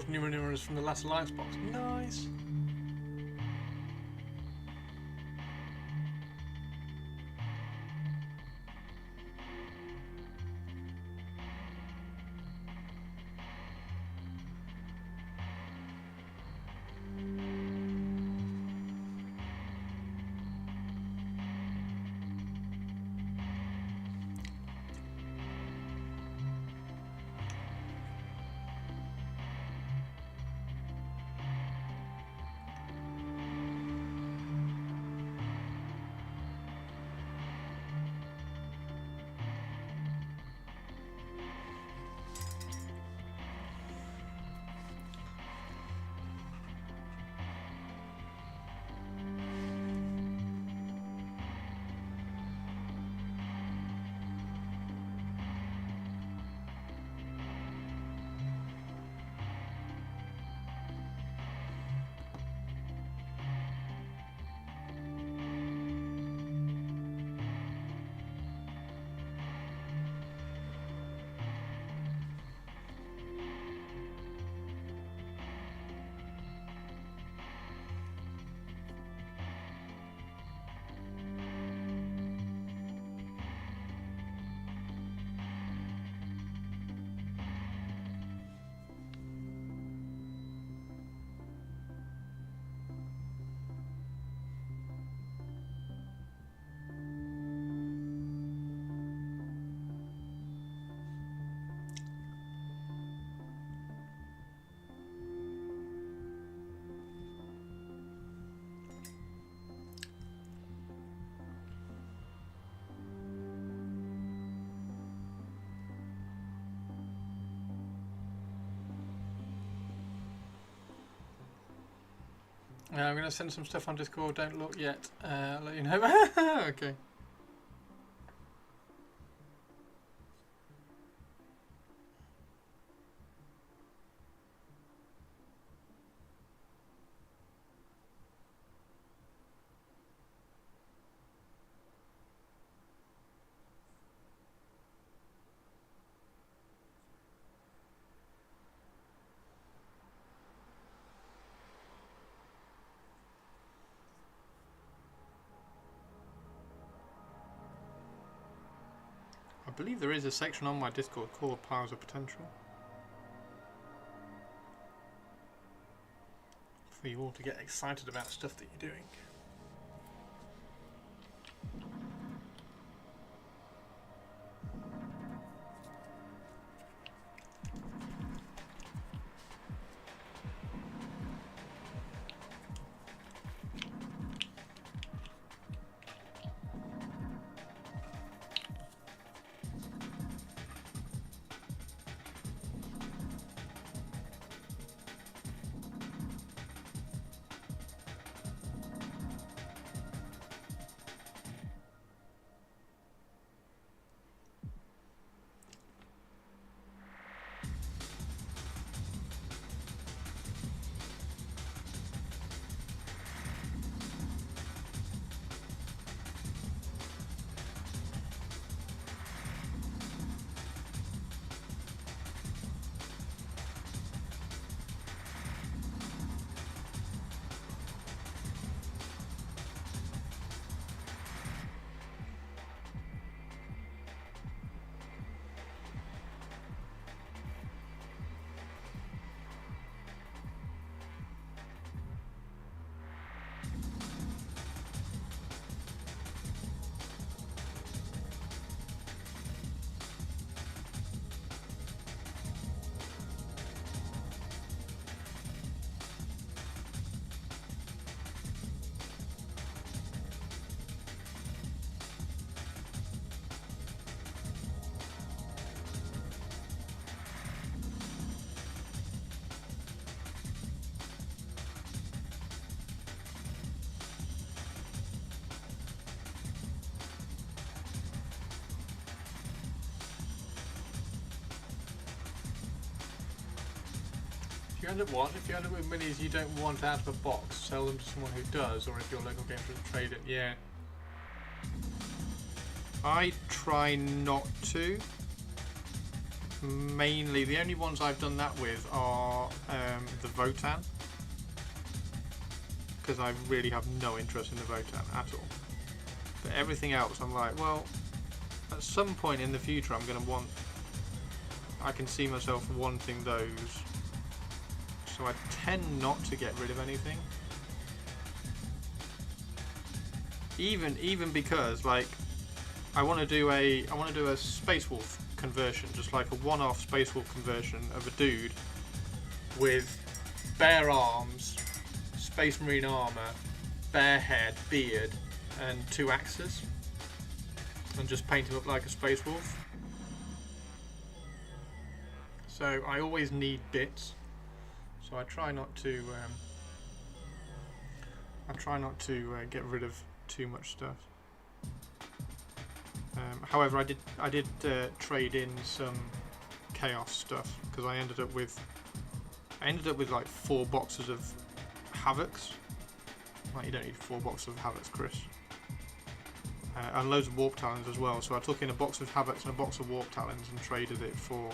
New numerals from the last alliance box. Nice. I'm going to send some stuff on Discord. Don't look yet. I'll let you know. Okay. I believe there is a section on my Discord called Powers of Potential for you all to get excited about stuff that you're doing. you end up what? If you end up with minis you don't want out of a box, sell them to someone who does, or if your local game doesn't trade it. Yeah. I try not to. Mainly, the only ones I've done that with are the Votan, because I really have no interest in the Votan at all. But everything else, I'm like, well, at some point in the future, I'm going to want. I can see myself wanting those, so I tend not to get rid of anything. Even because, like, I want to do a Space Wolf conversion, just like a one-off Space Wolf conversion of a dude with bare arms, Space Marine armor, bare head, beard, and 2 axes, and just paint him up like a Space Wolf. So I always need bits, so I try not to. Get rid of too much stuff. However, I did trade in some chaos stuff because I ended up with like 4 boxes of Havocs. Like, you don't need 4 boxes of Havocs, Chris. And loads of Warp Talons as well. So I took in a box of Havocs and a box of Warp Talons and traded it for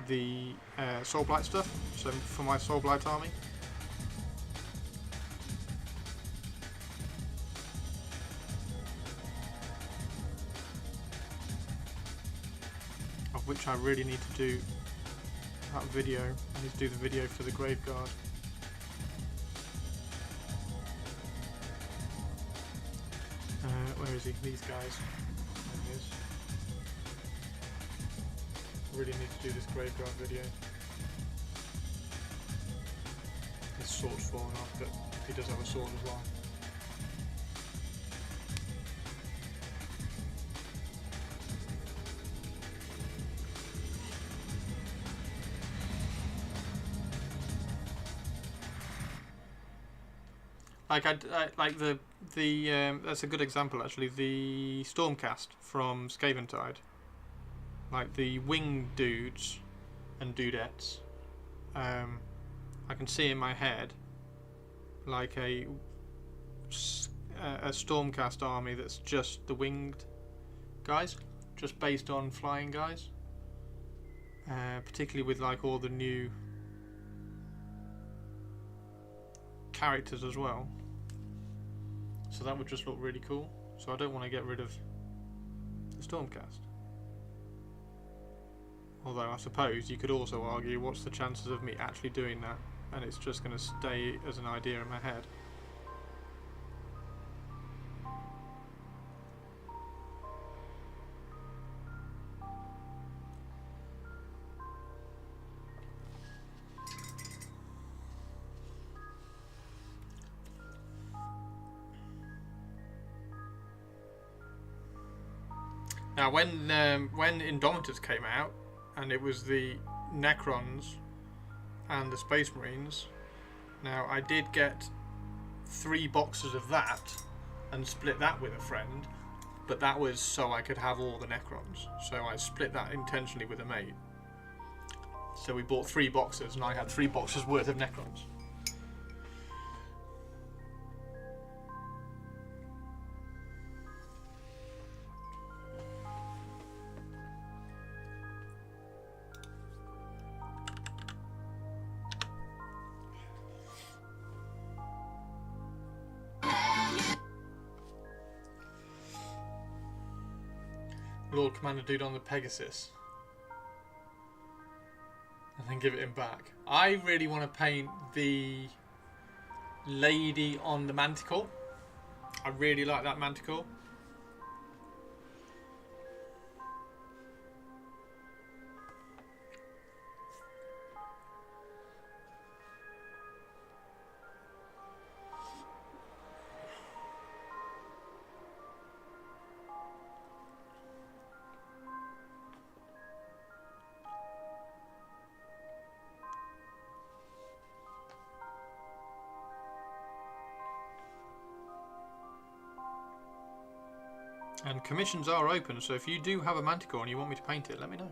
the Soul Blight stuff. So for my Soul Blight army. Of which I really need to do that video. I need to do the video for the Grave Guard. Where is he? These guys. There he is. Really need to do this Grave Guard video. His sword's fallen off, but he does have a sword as well. Like I like the that's a good example actually. The Stormcast from Scaventide, like the winged dudes and dudettes. I can see in my head like a Stormcast army that's just the winged guys, just based on flying guys. Particularly with like all the new characters as well. So that would just look really cool. So I don't want to get rid of the Stormcast. Although I suppose you could also argue, what's the chances of me actually doing that? And it's just going to stay as an idea in my head. Now, when Indomitus came out, and it was the Necrons and the Space Marines, now I did get 3 boxes of that and split that with a friend, but that was so I could have all the Necrons. So I split that intentionally with a mate. So we bought 3 boxes, and I had 3 boxes worth of Necrons. Lord Commander dude on the Pegasus. And then give it him back. I really want to paint the lady on the Manticore. I really like that Manticore. And commissions are open, so if you do have a Manticore and you want me to paint it, let me know.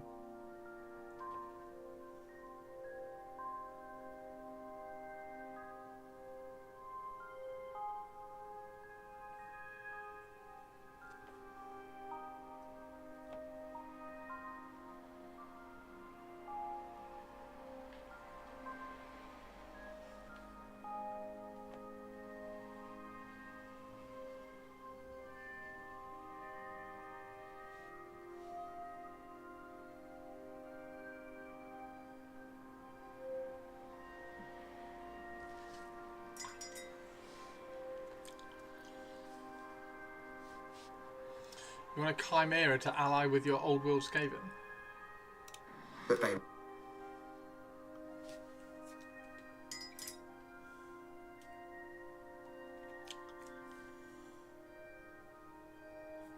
You want a Chimera to ally with your Old World Skaven? But they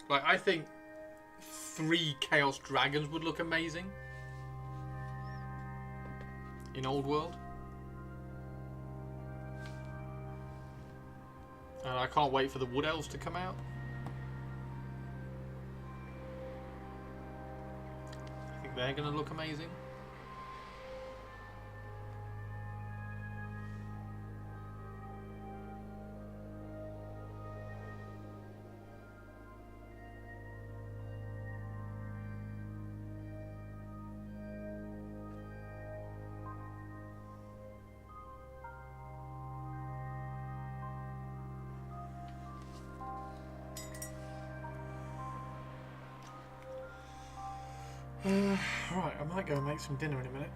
Like, I think 3 Chaos Dragons would look amazing in Old World. And I can't wait for the Wood Elves to come out. I think they're going to look amazing. Right, I might go and make some dinner in a minute.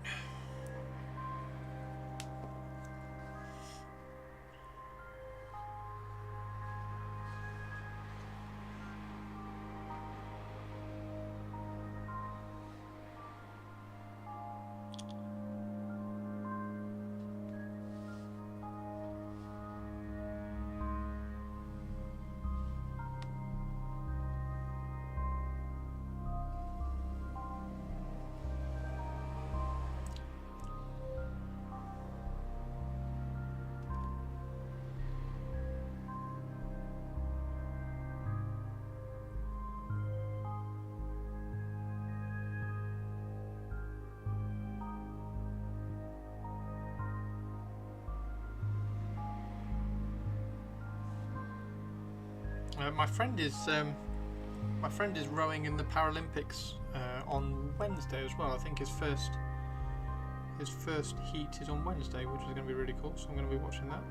My friend is rowing in the Paralympics on Wednesday as well. I think his first heat is on Wednesday, which is going to be really cool. So I'm going to be watching that.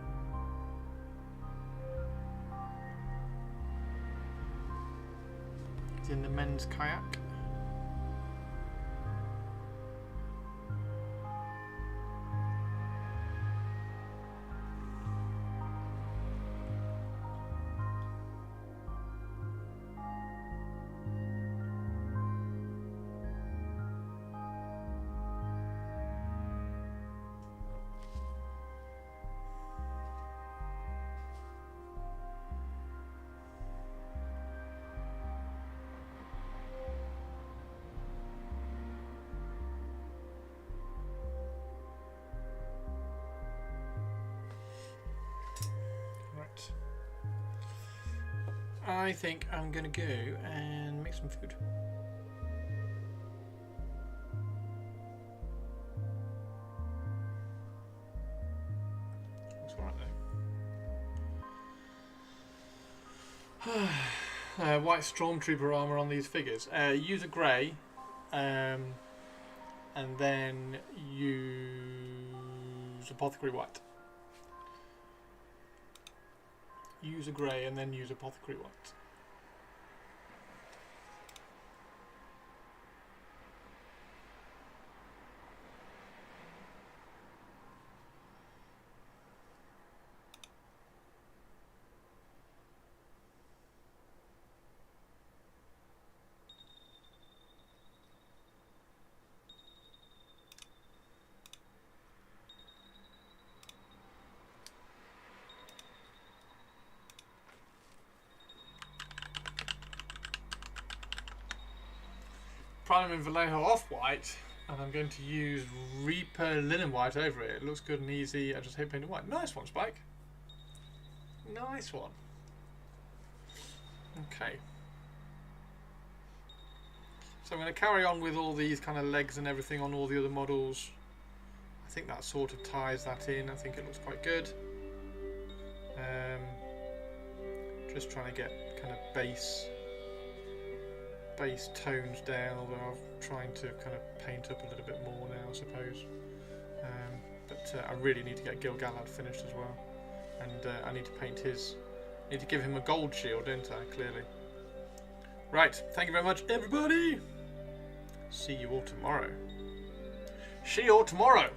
He's in the men's kayak. I think I'm going to go and make some food. That's alright though. White Stormtrooper armour on these figures. Use a grey, and then use Apothecary White. Use a grey and then use Apothecary White. Prime and Vallejo off-white, and I'm going to use Reaper Linen White over it. It looks good and easy. I just hate painting white. Nice one, Spike. Nice one. Okay. So I'm going to carry on with all these kind of legs and everything on all the other models. I think that sort of ties that in. I think it looks quite good. Just trying to get kind of base tones down, although I'm trying to kind of paint up a little bit more now, I suppose. But I really need to get Gil-galad finished as well, and I need to paint his. I need to give him a gold shield, don't I? Clearly. Right. Thank you very much, everybody. See you all tomorrow. See you all tomorrow.